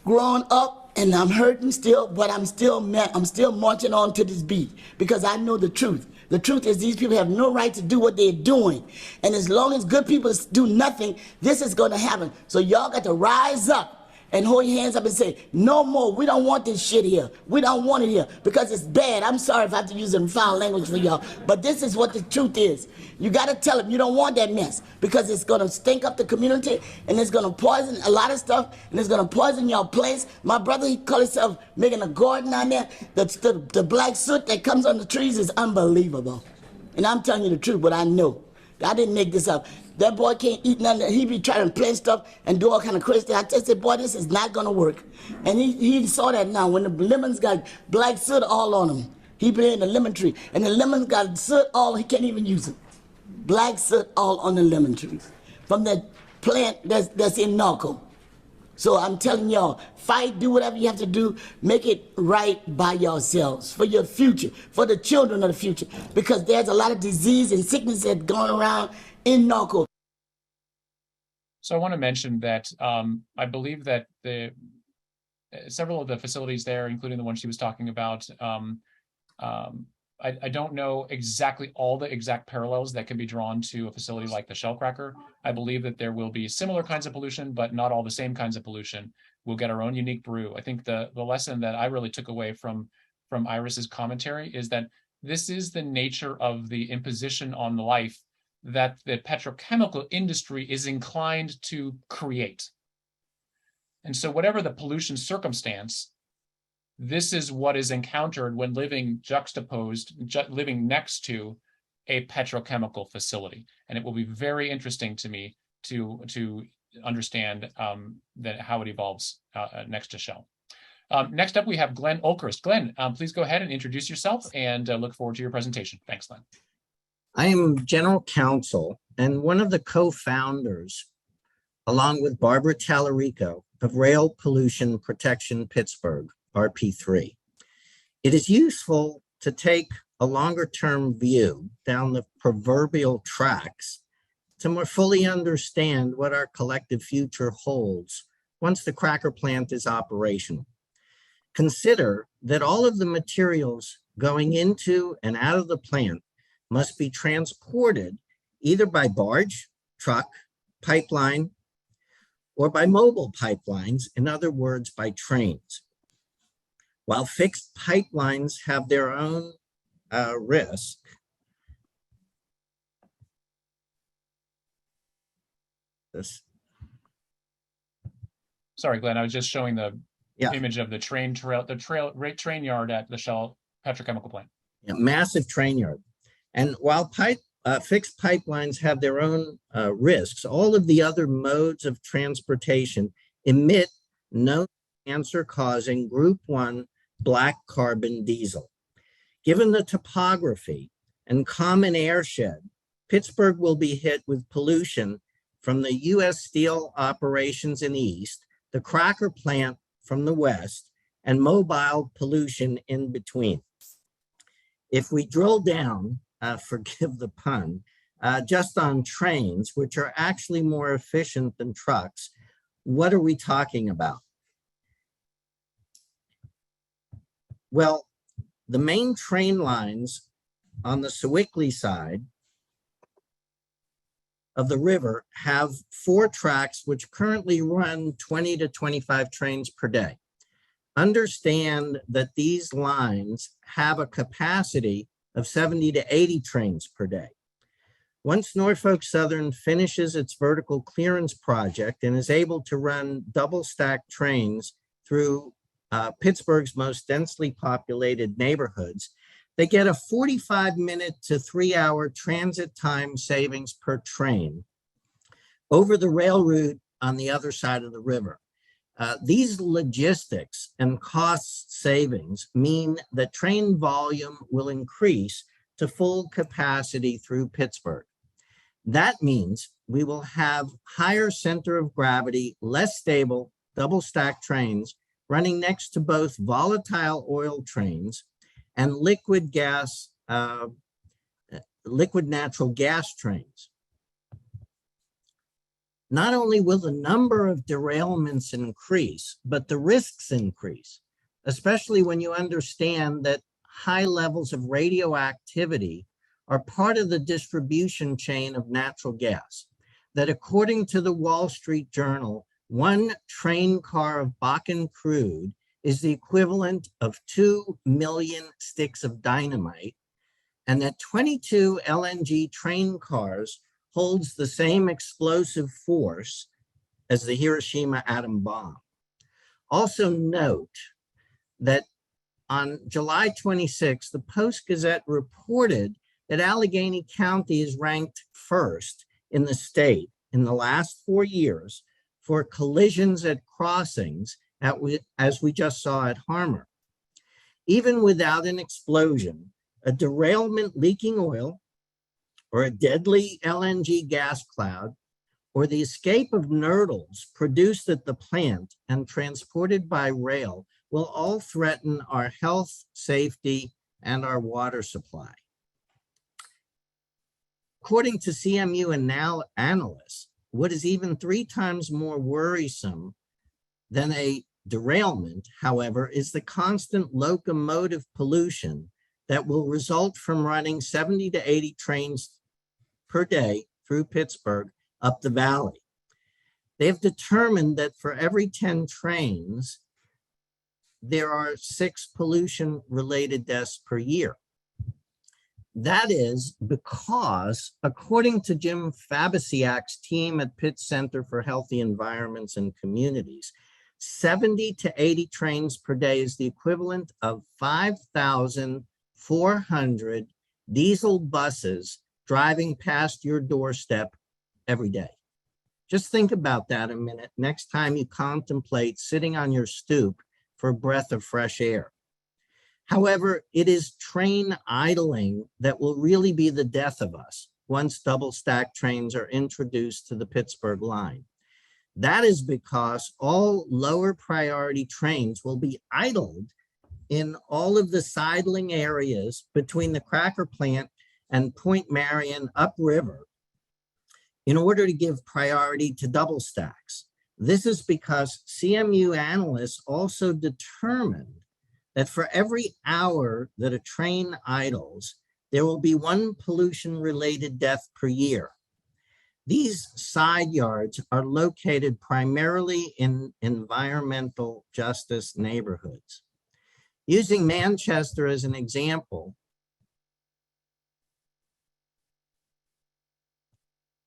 grown up and I'm hurting still, but I'm still marching on to this beat because I know the truth. The truth is these people have no right to do what they're doing. And as long as good people do nothing, this is going to happen. So y'all got to rise up and hold your hands up and say, no more, we don't want this shit here. We don't want it here because it's bad. I'm sorry if I have to use some foul language for y'all, but this is what the truth is. You got to tell them you don't want that mess because it's going to stink up the community and it's going to poison a lot of stuff and it's going to poison your place. My brother, he called himself making a garden on there. The black soot that comes on the trees is unbelievable. And I'm telling you the truth, but I know. I didn't make this up. That boy can't eat nothing. He be trying to plant stuff and do all kind of crazy things. I just said, boy, this is not going to work. And he saw that now. When the lemons got black soot all on them, he planted a lemon tree. And the lemons got soot all, he can't even use it. Black soot all on the lemon trees from that plant that's in Norco. So I'm telling y'all, fight, do whatever you have to do, make it right by yourselves, for your future, for the children of the future, because there's a lot of disease and sickness that's going around in Norco. So I want to mention that I believe that several of the facilities there, including the one she was talking about, I don't know exactly all the exact parallels that can be drawn to a facility like the Shellcracker. I believe that there will be similar kinds of pollution, but not all the same kinds of pollution. We'll get our own unique brew. I think the lesson that I really took away from Iris's commentary is that this is the nature of the imposition on life that the petrochemical industry is inclined to create. And so whatever the pollution circumstance, this is what is encountered when living living next to a petrochemical facility. And it will be very interesting to me to understand that how it evolves next to Shell. Next up, we have Glenn Olchrist. Glenn, please go ahead and introduce yourself and look forward to your presentation. Thanks, Glenn. I am general counsel and one of the co-founders, along with Barbara Tallarico, of Rail Pollution Protection Pittsburgh, RP3. It is useful to take a longer-term view down the proverbial tracks to more fully understand what our collective future holds once the cracker plant is operational. Consider that all of the materials going into and out of the plant must be transported either by barge, truck, pipeline, or by mobile pipelines, in other words, by trains. While fixed pipelines have their own risk, Sorry, Glenn, I was just showing the image of the train yard at the Shell petrochemical plant. Yeah, massive train yard. And while fixed pipelines have their own risks, all of the other modes of transportation emit no cancer-causing Group 1 black carbon diesel. Given the topography and common airshed, Pittsburgh will be hit with pollution from the U.S. Steel operations in the east, the cracker plant from the west, and mobile pollution in between. If we drill down, forgive the pun, just on trains, which are actually more efficient than trucks, what are we talking about? Well, the main train lines on the Sewickley side of the river have 4 tracks which currently run 20 to 25 trains per day. Understand that these lines have a capacity of 70 to 80 trains per day. Once Norfolk Southern finishes its vertical clearance project and is able to run double-stack trains through Pittsburgh's most densely populated neighborhoods, they get a 45-minute to 3-hour transit time savings per train, over the rail route on the other side of the river. These logistics and cost savings mean that train volume will increase to full capacity through Pittsburgh. That means we will have higher center of gravity, less stable, double-stack trains running next to both volatile oil trains and liquid natural gas trains. Not only will the number of derailments increase, but the risks increase, especially when you understand that high levels of radioactivity are part of the distribution chain of natural gas. That according to the Wall Street Journal, one train car of Bakken crude is the equivalent of 2 million sticks of dynamite, and that 22 LNG train cars holds the same explosive force as the Hiroshima atom bomb. Also note that on July 26, the Post-Gazette reported that Allegheny County is ranked first in the state in the last 4 years for collisions at crossings, as we just saw at Harmer. Even without an explosion, a derailment leaking oil, or a deadly LNG gas cloud, or the escape of nurdles produced at the plant and transported by rail will all threaten our health, safety, and our water supply. According to CMU analysts, what is even 3 times more worrisome than a derailment, however, is the constant locomotive pollution that will result from running 70 to 80 trains per day through Pittsburgh up the valley. They've determined that for every 10 trains, there are 6 pollution-related deaths per year. That is because, according to Jim Fabisiak's team at Pitt Center for Healthy Environments and Communities, 70 to 80 trains per day is the equivalent of 5,400 diesel buses driving past your doorstep every day. Just think about that a minute next time you contemplate sitting on your stoop for a breath of fresh air. However, it is train idling that will really be the death of us once double-stack trains are introduced to the Pittsburgh line. That is because all lower priority trains will be idled in all of the sidling areas between the cracker plant and Point Marion upriver in order to give priority to double stacks. This is because CMU analysts also determined that for every hour that a train idles, there will be 1 pollution-related death per year. These side yards are located primarily in environmental justice neighborhoods. Using Manchester as an example,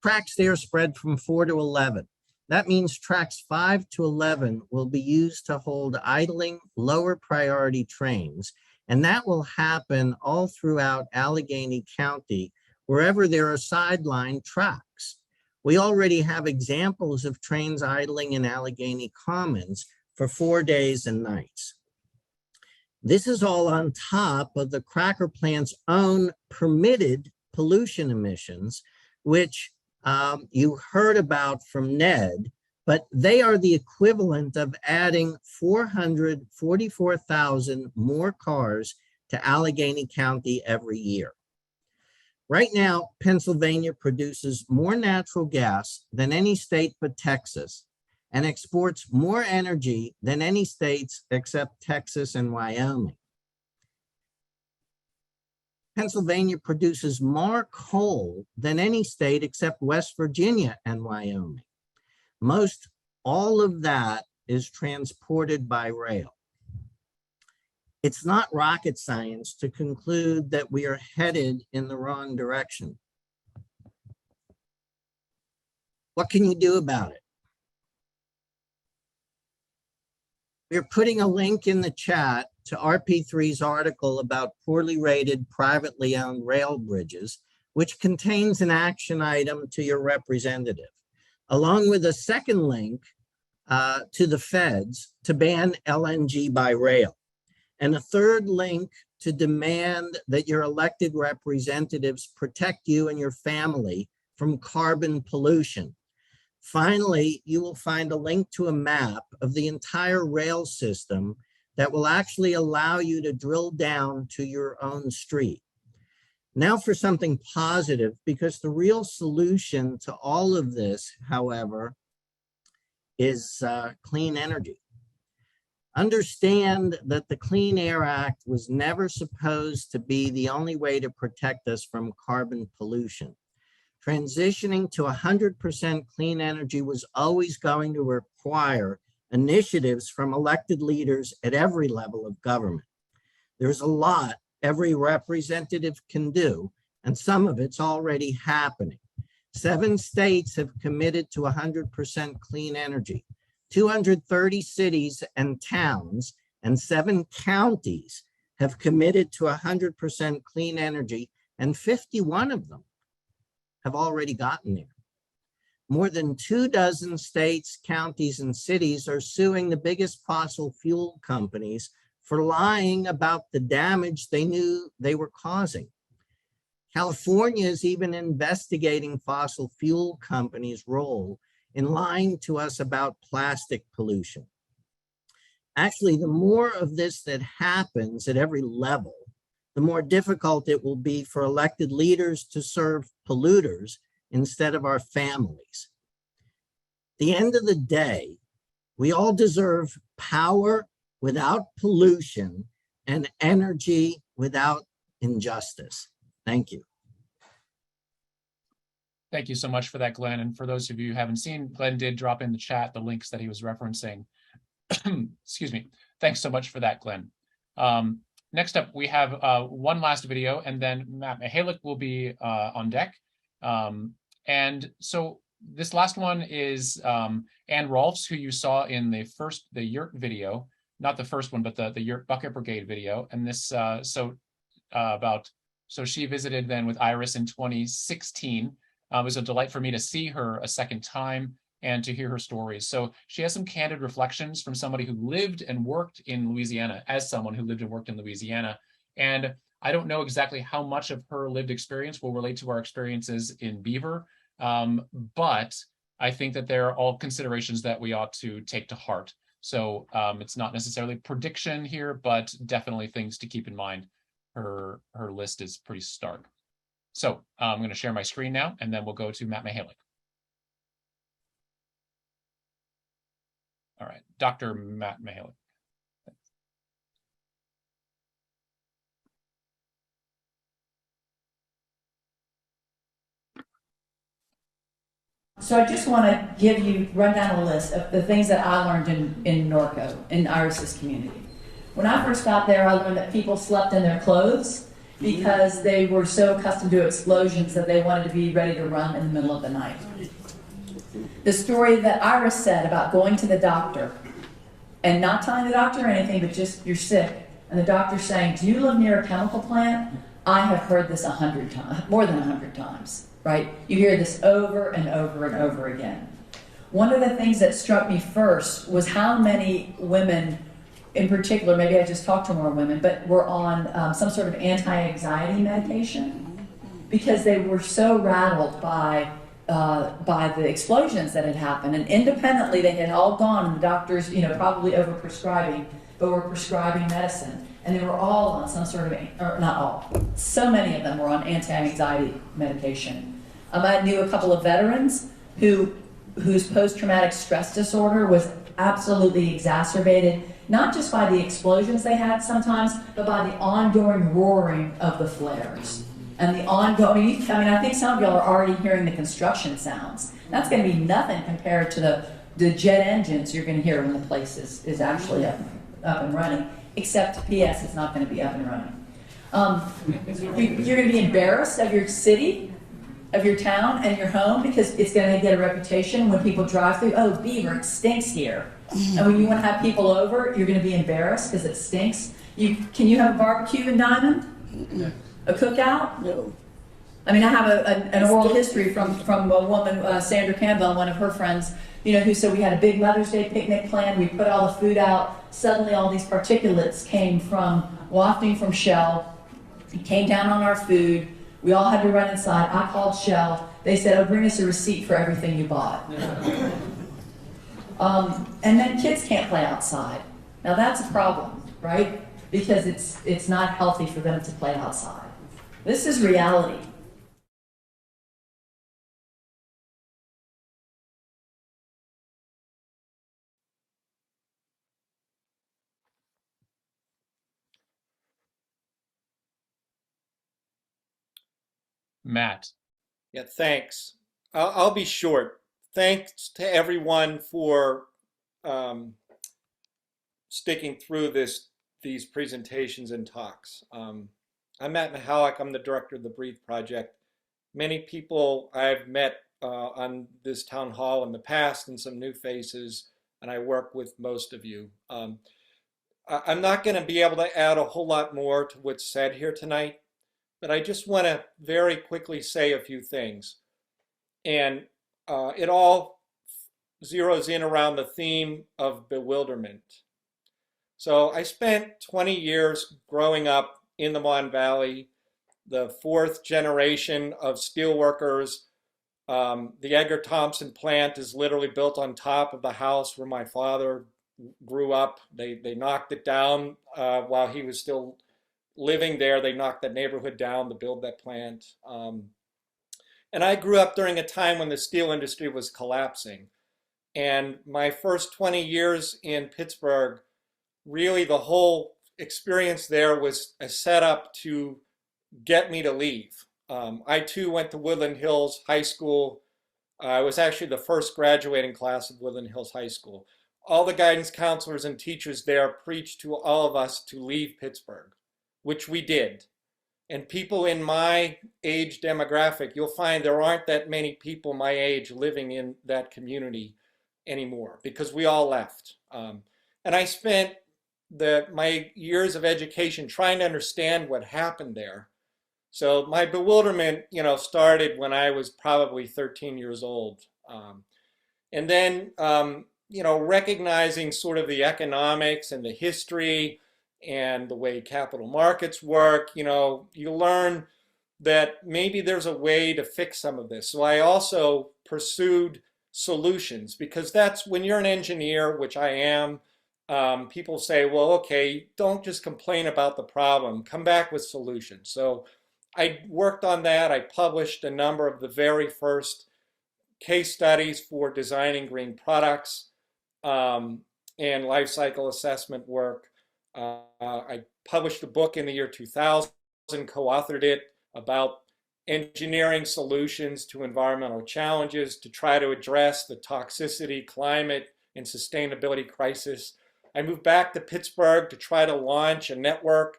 tracks there spread from 4 to 11. That means tracks 5 to 11 will be used to hold idling lower priority trains, and that will happen all throughout Allegheny County, wherever there are sideline tracks. We already have examples of trains idling in Allegheny Commons for 4 days and nights. This is all on top of the cracker plant's own permitted pollution emissions, which you heard about from Ned, but they are the equivalent of adding 444,000 more cars to Allegheny County every year. Right now, Pennsylvania produces more natural gas than any state but Texas, and exports more energy than any states except Texas and Wyoming. Pennsylvania produces more coal than any state except West Virginia and Wyoming. Most all of that is transported by rail. It's not rocket science to conclude that we are headed in the wrong direction. What can you do about it? We're putting a link in the chat to RP3's article about poorly rated, privately owned rail bridges, which contains an action item to your representative. along with a second link to the feds to ban LNG by rail, and a third link to demand that your elected representatives protect you and your family from carbon pollution. Finally, you will find a link to a map of the entire rail system that will actually allow you to drill down to your own street. Now for something positive, because the real solution to all of this, however, is clean energy. Understand that the Clean Air Act was never supposed to be the only way to protect us from carbon pollution. Transitioning to 100% clean energy was always going to require initiatives from elected leaders at every level of government. There's a lot every representative can do, and some of it's already happening. 7 states have committed to 100% clean energy. 230 cities and towns and 7 counties have committed to 100% clean energy, and 51 of them have already gotten there. More than 24 states, counties, and cities are suing the biggest fossil fuel companies for lying about the damage they knew they were causing. California is even investigating fossil fuel companies' role in lying to us about plastic pollution. Actually, the more of this that happens at every level, the more difficult it will be for elected leaders to serve polluters instead of our families. At the end of the day, we all deserve power without pollution and energy without injustice. Thank you. Thank you so much for that, Glenn. And for those of you who haven't seen, Glenn did drop in the chat the links that he was referencing. Excuse me. Thanks so much for that, Glenn. Next up, we have one last video, and then Matt Mihalik will be on deck. And so this last one is Ann Rolfs, who you saw in the yurt video, not the first one, but the yurt bucket brigade video. And this, so she visited then with Iris in 2016. It was a delight for me to see her a second time and to hear her stories. So she has some candid reflections from somebody who lived and worked in Louisiana, as someone who lived and worked in Louisiana. And I don't know exactly how much of her lived experience will relate to our experiences in Beaver, but I think that they're all considerations that we ought to take to heart. So it's not necessarily prediction here, but definitely things to keep in mind. Her list is pretty stark. So I'm going to share my screen now, and then we'll go to Matt Mihalik. All right, Dr. Matt Mihalik. So I just want to run down a list of the things that I learned in Norco, in Iris's community. When I first got there, I learned that people slept in their clothes because they were so accustomed to explosions that they wanted to be ready to run in the middle of the night. The story that Iris said about going to the doctor and not telling the doctor anything, but just you're sick, and the doctor saying, "Do you live near a chemical plant?" I have heard this 100 times, more than 100 times, right? You hear this over and over and over again. One of the things that struck me first was how many women in particular, maybe I just talked to more women, but were on some sort of anti-anxiety medication because they were so rattled by the explosions that had happened. And independently, they had all gone, and the doctors, probably overprescribing, but were prescribing medicine. And they were all on some sort of, or not all, so many of them were on anti-anxiety medication. I knew a couple of veterans whose post-traumatic stress disorder was absolutely exacerbated, not just by the explosions they had sometimes, but by the ongoing roaring of the flares. And the ongoing, I think some of y'all are already hearing the construction sounds. That's going to be nothing compared to the jet engines you're going to hear when the place is actually up and running, except P.S. it's not going to be up and running. You're going to be embarrassed of your city, of your town, and your home, because it's going to get a reputation when people drive through. Oh, Beaver, it stinks here. And when you want to have people over, you're going to be embarrassed because it stinks. Can you have a barbecue in Diamond? No. A cookout? No. I mean, I have an oral history from a woman, Sandra Campbell, one of her friends, you know, who said we had a big Mother's Day picnic planned. We put all the food out. Suddenly, all these particulates came from wafting from Shell. It came down on our food. We all had to run inside. I called Shell. They said, "Oh, bring us a receipt for everything you bought." And then kids can't play outside. Now that's a problem, right? Because it's not healthy for them to play outside. This is reality. Matt. Yeah, thanks. I'll be short. Thanks to everyone for sticking through these presentations and talks. I'm Matt Mihalik. I'm the director of the Breathe Project. Many people I've met on this town hall in the past and some new faces, and I work with most of you. I'm not going to be able to add a whole lot more to what's said here tonight, but I just want to very quickly say a few things. And it all zeroes in around the theme of bewilderment. So I spent 20 years growing up in the Mon Valley, the fourth generation of steelworkers. The Edgar Thomson plant is literally built on top of the house where my father grew up. They knocked it down while he was still living there. They knocked that neighborhood down to build that plant. And I grew up during a time when the steel industry was collapsing. And my first 20 years in Pittsburgh, really the whole experience there was a setup to get me to leave. I too went to Woodland Hills High School. I was actually the first graduating class of Woodland Hills High School. All the guidance counselors and teachers there preached to all of us to leave Pittsburgh, which we did. And people in my age demographic, you'll find there aren't that many people my age living in that community anymore because we all left. And I spent my years of education trying to understand what happened there. So my bewilderment, started when I was probably 13 years old. And then, recognizing sort of the economics and the history and the way capital markets work, you learn that maybe there's a way to fix some of this. So I also pursued solutions because that's when you're an engineer, which I am, people say, well, okay, don't just complain about the problem, come back with solutions. So I worked on that. I published a number of the very first case studies for designing green products and life cycle assessment work. I published a book in the year 2000, co-authored it about engineering solutions to environmental challenges to try to address the toxicity, climate, and sustainability crisis. I moved back to Pittsburgh to try to launch a network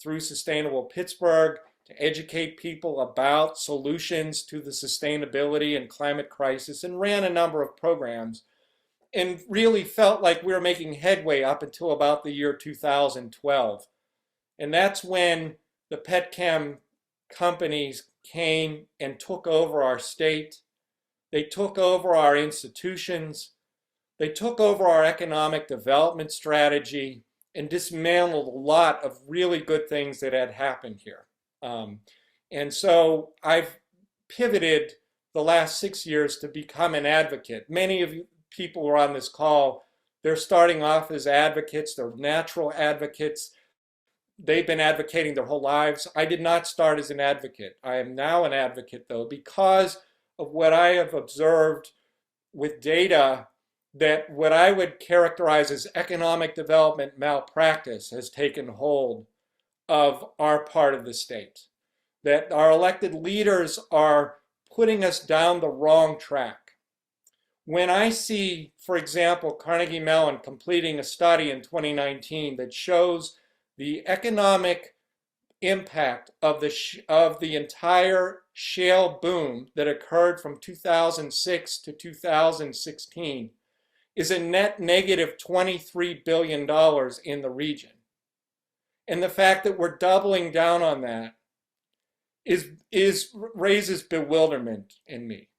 through Sustainable Pittsburgh to educate people about solutions to the sustainability and climate crisis, and ran a number of programs and really felt like we were making headway up until about the year 2012. And that's when the petchem companies came and took over our state. They took over our institutions. They took over our economic development strategy and dismantled a lot of really good things that had happened here. And so I've pivoted the last 6 years to become an advocate. Many of you people who are on this call, they're starting off as advocates, they're natural advocates. They've been advocating their whole lives. I did not start as an advocate. I am now an advocate though, because of what I have observed with data that what I would characterize as economic development malpractice has taken hold of our part of the state. That our elected leaders are putting us down the wrong track. When I see, for example, Carnegie Mellon completing a study in 2019 that shows the economic impact of the entire shale boom that occurred from 2006 to 2016 is a net negative $23 billion in the region. And the fact that we're doubling down on that raises bewilderment in me.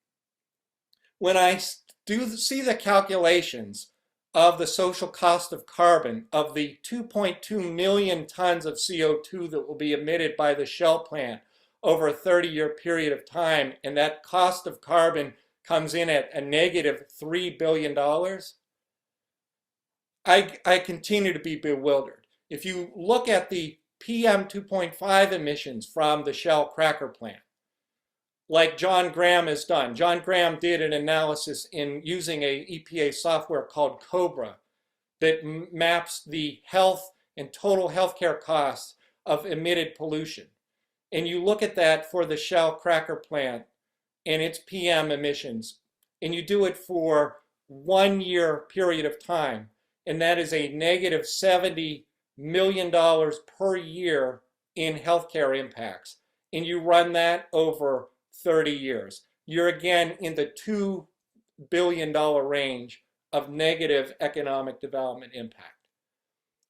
When I do see the calculations of the social cost of carbon of the 2.2 million tons of CO2 that will be emitted by the Shell plant over a 30-year period of time, and that cost of carbon comes in at a negative $3 billion, I continue to be bewildered. If you look at the PM 2.5 emissions from the Shell cracker plant, like John Graham has done. John Graham did an analysis in using a EPA software called COBRA that maps the health and total healthcare costs of emitted pollution. And you look at that for the Shell cracker plant and its PM emissions, and you do it for 1 year period of time, and that is a negative $70 million per year in healthcare impacts. And you run that over 30 years. You're again in the $2 billion range of negative economic development impact.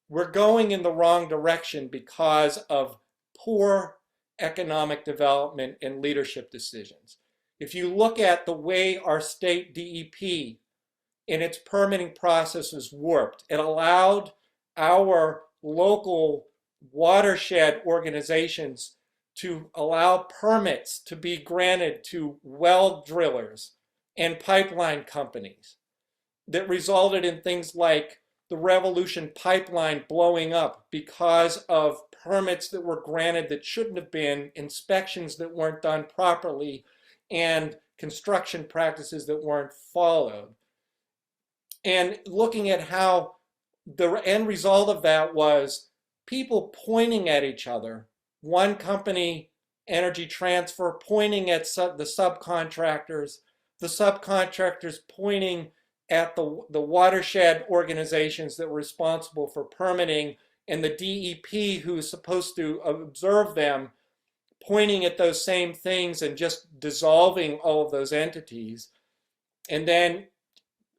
We're going in the wrong direction because of poor economic development and leadership decisions. If you look at the way our state DEP in its permitting process was warped, it allowed our local watershed organizations to allow permits to be granted to well drillers and pipeline companies that resulted in things like the Revolution pipeline blowing up because of permits that were granted that shouldn't have been, inspections that weren't done properly, and construction practices that weren't followed. And looking at how the end result of that was people pointing at each other, one company, Energy Transfer, pointing at the subcontractors pointing at the watershed organizations that were responsible for permitting, and the DEP, who is supposed to observe them, pointing at those same things and just dissolving all of those entities, and then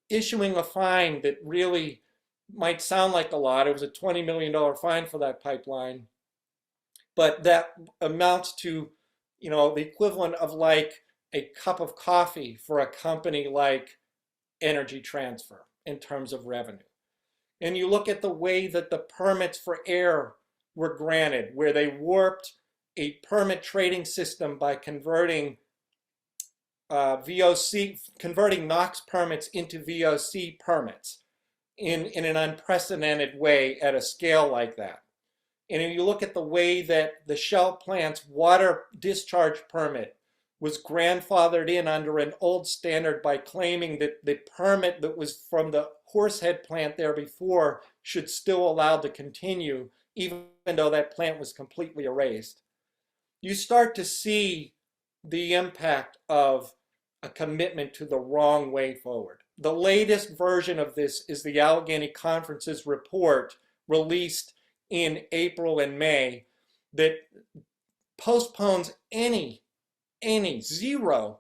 issuing a fine that really might sound like a lot. It was a $20 million fine for that pipeline, but that amounts to, you know, the equivalent of like a cup of coffee for a company like Energy Transfer in terms of revenue. And you look at the way that the permits for air were granted, where they warped a permit trading system by converting converting NOx permits into VOC permits in an unprecedented way at a scale like that. And if you look at the way that the Shell plant's water discharge permit was grandfathered in under an old standard by claiming that the permit that was from the Horsehead plant there before should still allow to continue, even though that plant was completely erased, you start to see the impact of a commitment to the wrong way forward. The latest version of this is the Allegheny Conference's report released in April and May that postpones zero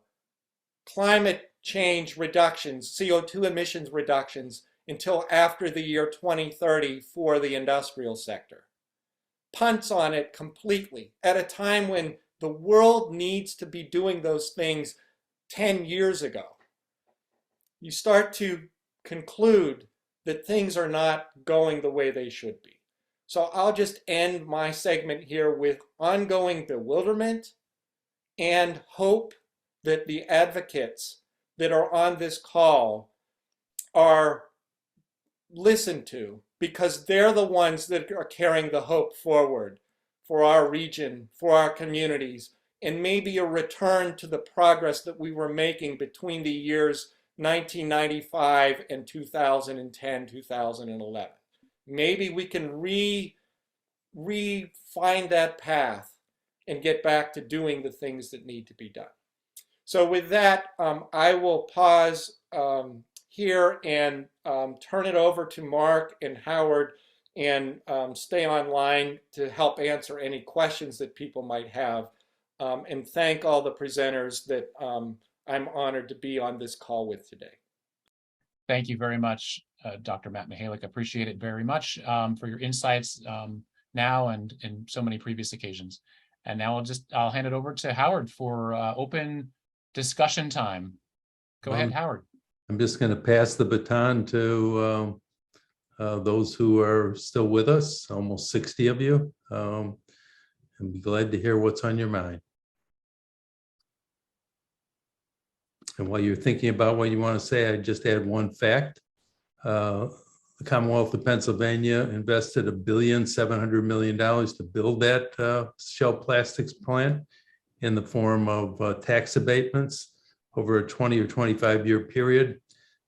climate change reductions, CO2 emissions reductions, until after the year 2030 for the industrial sector. Punts on it completely at a time when the world needs to be doing those things 10 years ago. You start to conclude that things are not going the way they should be. So I'll just end my segment here with ongoing bewilderment and hope that the advocates that are on this call are listened to, because they're the ones that are carrying the hope forward for our region, for our communities, and maybe a return to the progress that we were making between the years 1995 and 2010, 2011. Maybe we can find that path and get back to doing the things that need to be done. So with that, I will pause here and turn it over to Mark and Howard, and stay online to help answer any questions that people might have, and thank all the presenters that I'm honored to be on this call with today. Thank you very much, Dr. Matt Mihalik. Appreciate it very much for your insights now and in so many previous occasions. And now I'll hand it over to Howard for open discussion time. Go ahead, Howard. I'm just going to pass the baton to those who are still with us, almost 60 of you, and be glad to hear what's on your mind. And while you're thinking about what you want to say, I just add one fact. The Commonwealth of Pennsylvania invested $1,700,000,000 to build that shell plastics plant in the form of tax abatements over a 20 or 25-year period.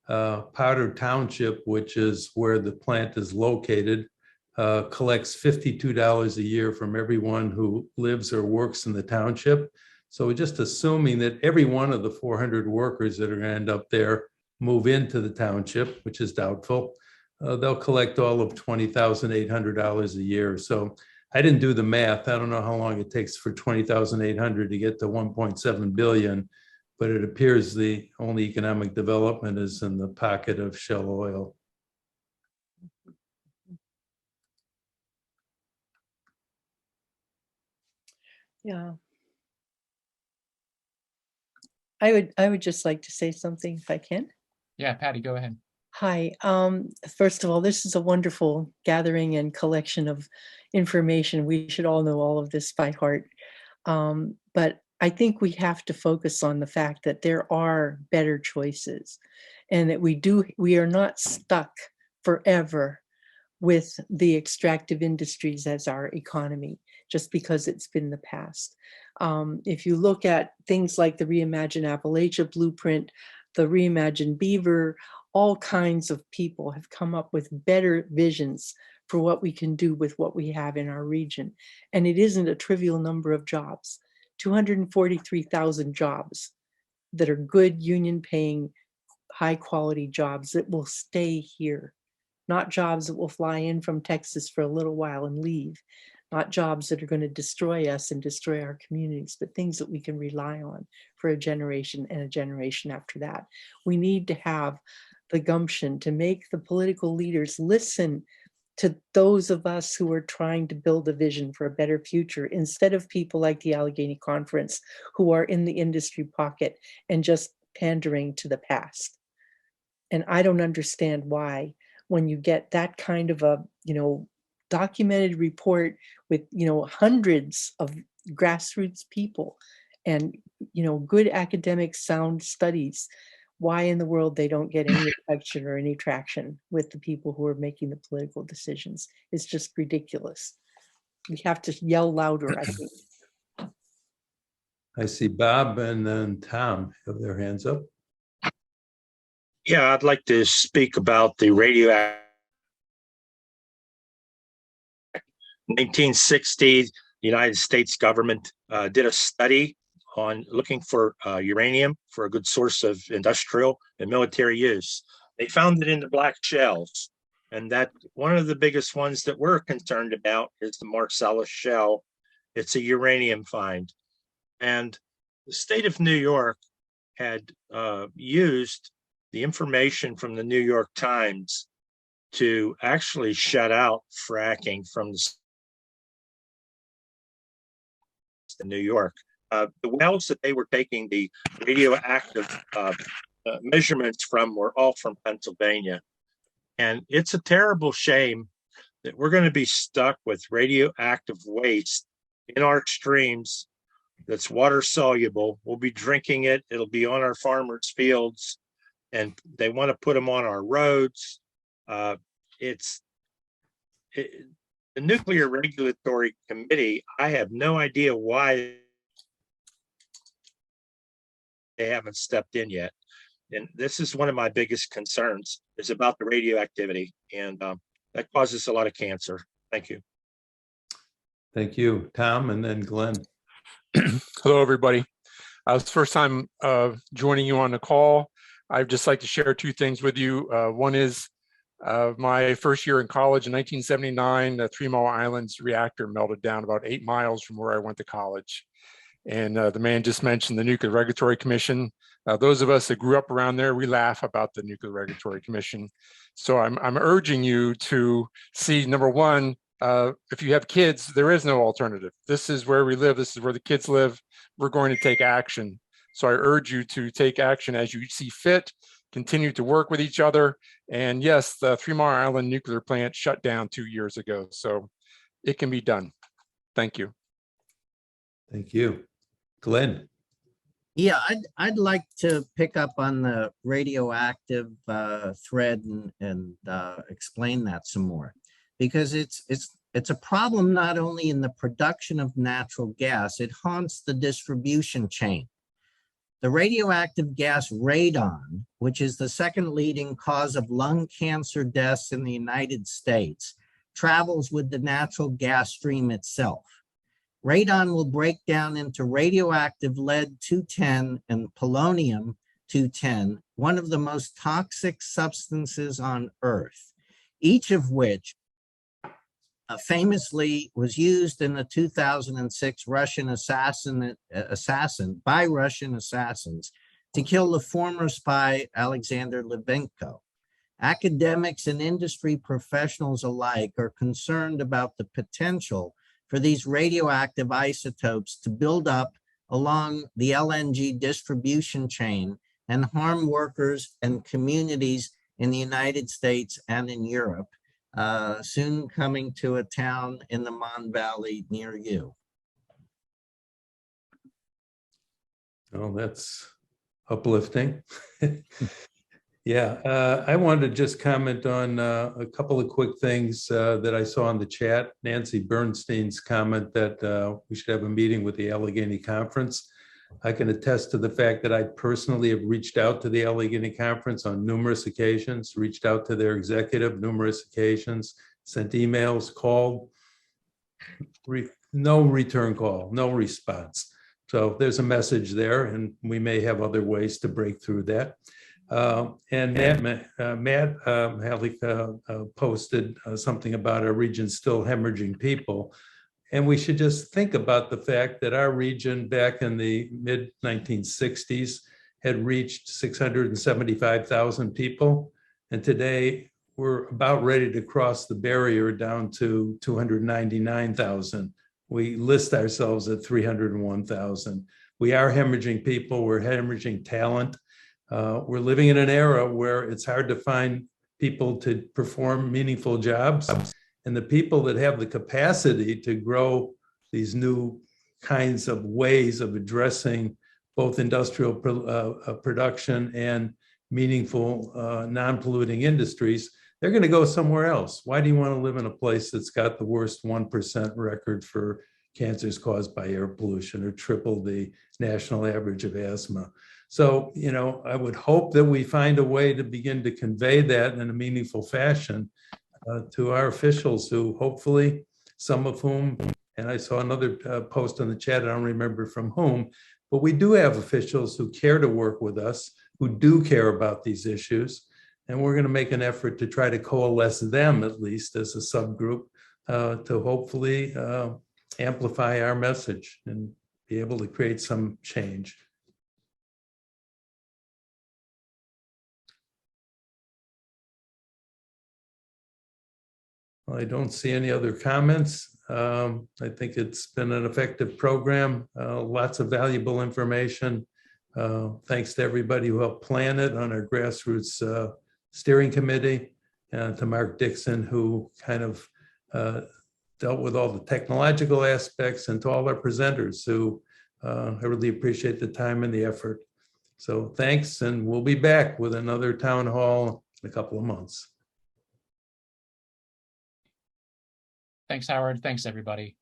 Powder Township, which is where the plant is located, collects $52 a year from everyone who lives or works in the township. So we're just assuming that every one of the 400 workers that are going to end up there move into the township, which is doubtful. They'll collect all of $20,800 a year. So I didn't do the math. I don't know how long it takes for $20,800 to get to 1.7 billion, but it appears the only economic development is in the pocket of Shell Oil. Yeah. I would just like to say something if I can. Yeah, Patty, go ahead. Hi. First of all, this is a wonderful gathering and collection of information. We should all know all of this by heart. But I think we have to focus on the fact that there are better choices and that we are not stuck forever with the extractive industries as our economy, just because it's been the past. If you look at things like the Reimagine Appalachia Blueprint, the Reimagine Beaver, all kinds of people have come up with better visions for what we can do with what we have in our region. And it isn't a trivial number of jobs, 243,000 jobs that are good union paying, high quality jobs that will stay here, not jobs that will fly in from Texas for a little while and leave, not jobs that are going to destroy us and destroy our communities, but things that we can rely on for a generation and a generation after that. We need to have the gumption to make the political leaders listen to those of us who are trying to build a vision for a better future, instead of people like the Allegheny Conference who are in the industry pocket and just pandering to the past. And I don't understand why, when you get that kind of a, documented report with, hundreds of grassroots people and, good academic sound studies, why in the world they don't get any attention or any traction with the people who are making the political decisions. It's just ridiculous. We have to yell louder, I think. I see Bob and then Tom have their hands up. Yeah, I'd like to speak about the radioactive. 1960, the United States government did a study on looking for uranium for a good source of industrial and military use. They found it in the black shells, and that one of the biggest ones that we're concerned about is the Marcellus shell. It's a uranium find. And the state of New York had used the information from the New York Times to actually shut out fracking from the New York. The wells that they were taking the radioactive measurements from were all from Pennsylvania. And it's a terrible shame that we're going to be stuck with radioactive waste in our streams that's water soluble. We'll be drinking it. It'll be on our farmers' fields, and they want to put them on our roads. The Nuclear Regulatory Committee, I have no idea why they haven't stepped in yet. And this is one of my biggest concerns, is about the radioactivity, and that causes a lot of cancer. Thank you. Thank you, Tom, and then Glenn. Hello, everybody. It's the first time joining you on the call. I'd just like to share two things with you. One is my first year in college in 1979, the 3 Mile Island's reactor melted down about 8 miles from where I went to college. And the man just mentioned the Nuclear Regulatory Commission. Those of us that grew up around there, we laugh about the Nuclear Regulatory Commission. So I'm urging you to see, number one, If you have kids, there is no alternative. This is where we live. This is where the kids live. We're going to take action. So I urge you to take action as you see fit, continue to work with each other. And yes, the 3 Mile Island nuclear plant shut down 2 years ago. So it can be done. Thank you. Thank you. Glenn. Yeah, I'd like to pick up on the radioactive thread and explain that some more, because it's a problem not only in the production of natural gas, it haunts the distribution chain. The radioactive gas radon, which is the second leading cause of lung cancer deaths in the United States, travels with the natural gas stream itself. Radon will break down into radioactive lead-210 and polonium-210, one of the most toxic substances on Earth, each of which famously was used in the 2006 Russian assassin by Russian assassins to kill the former spy Alexander Litvinenko. Academics and industry professionals alike are concerned about the potential for these radioactive isotopes to build up along the LNG distribution chain and harm workers and communities in the United States and in Europe, soon coming to a town in the Mon Valley near you. Oh, that's uplifting. Yeah, I wanted to just comment on a couple of quick things that I saw in the chat. Nancy Bernstein's comment that we should have a meeting with the Allegheny Conference. I can attest to the fact that I personally have reached out to the Allegheny Conference on numerous occasions, reached out to their executive numerous occasions, sent emails, called, no return call, no response. So there's a message there, and we may have other ways to break through that. And Matt Halleck posted something about our region still hemorrhaging people. And we should just think about the fact that our region back in the mid 1960s had reached 675,000 people. And today we're about ready to cross the barrier down to 299,000. We list ourselves at 301,000. We are hemorrhaging people, we're hemorrhaging talent. We're living in an era where it's hard to find people to perform meaningful jobs. And the people that have the capacity to grow these new kinds of ways of addressing both industrial production and meaningful non-polluting industries, they're going to go somewhere else. Why do you want to live in a place that's got the worst 1% record for cancers caused by air pollution, or triple the national average of asthma? So, you know, I would hope that we find a way to begin to convey that in a meaningful fashion to our officials, who hopefully, some of whom, and I saw another post on the chat, I don't remember from whom, but we do have officials who care to work with us, who do care about these issues. And we're going to make an effort to try to coalesce them, at least as a subgroup, to hopefully amplify our message and be able to create some change. Well, I don't see any other comments. I think it's been an effective program, lots of valuable information. Thanks to everybody who helped plan it on our grassroots steering committee, and to Mark Dixon, who kind of dealt with all the technological aspects, and to all our presenters who I really appreciate the time and the effort. So thanks, and we'll be back with another town hall in a couple of months. Thanks, Howard. Thanks, everybody.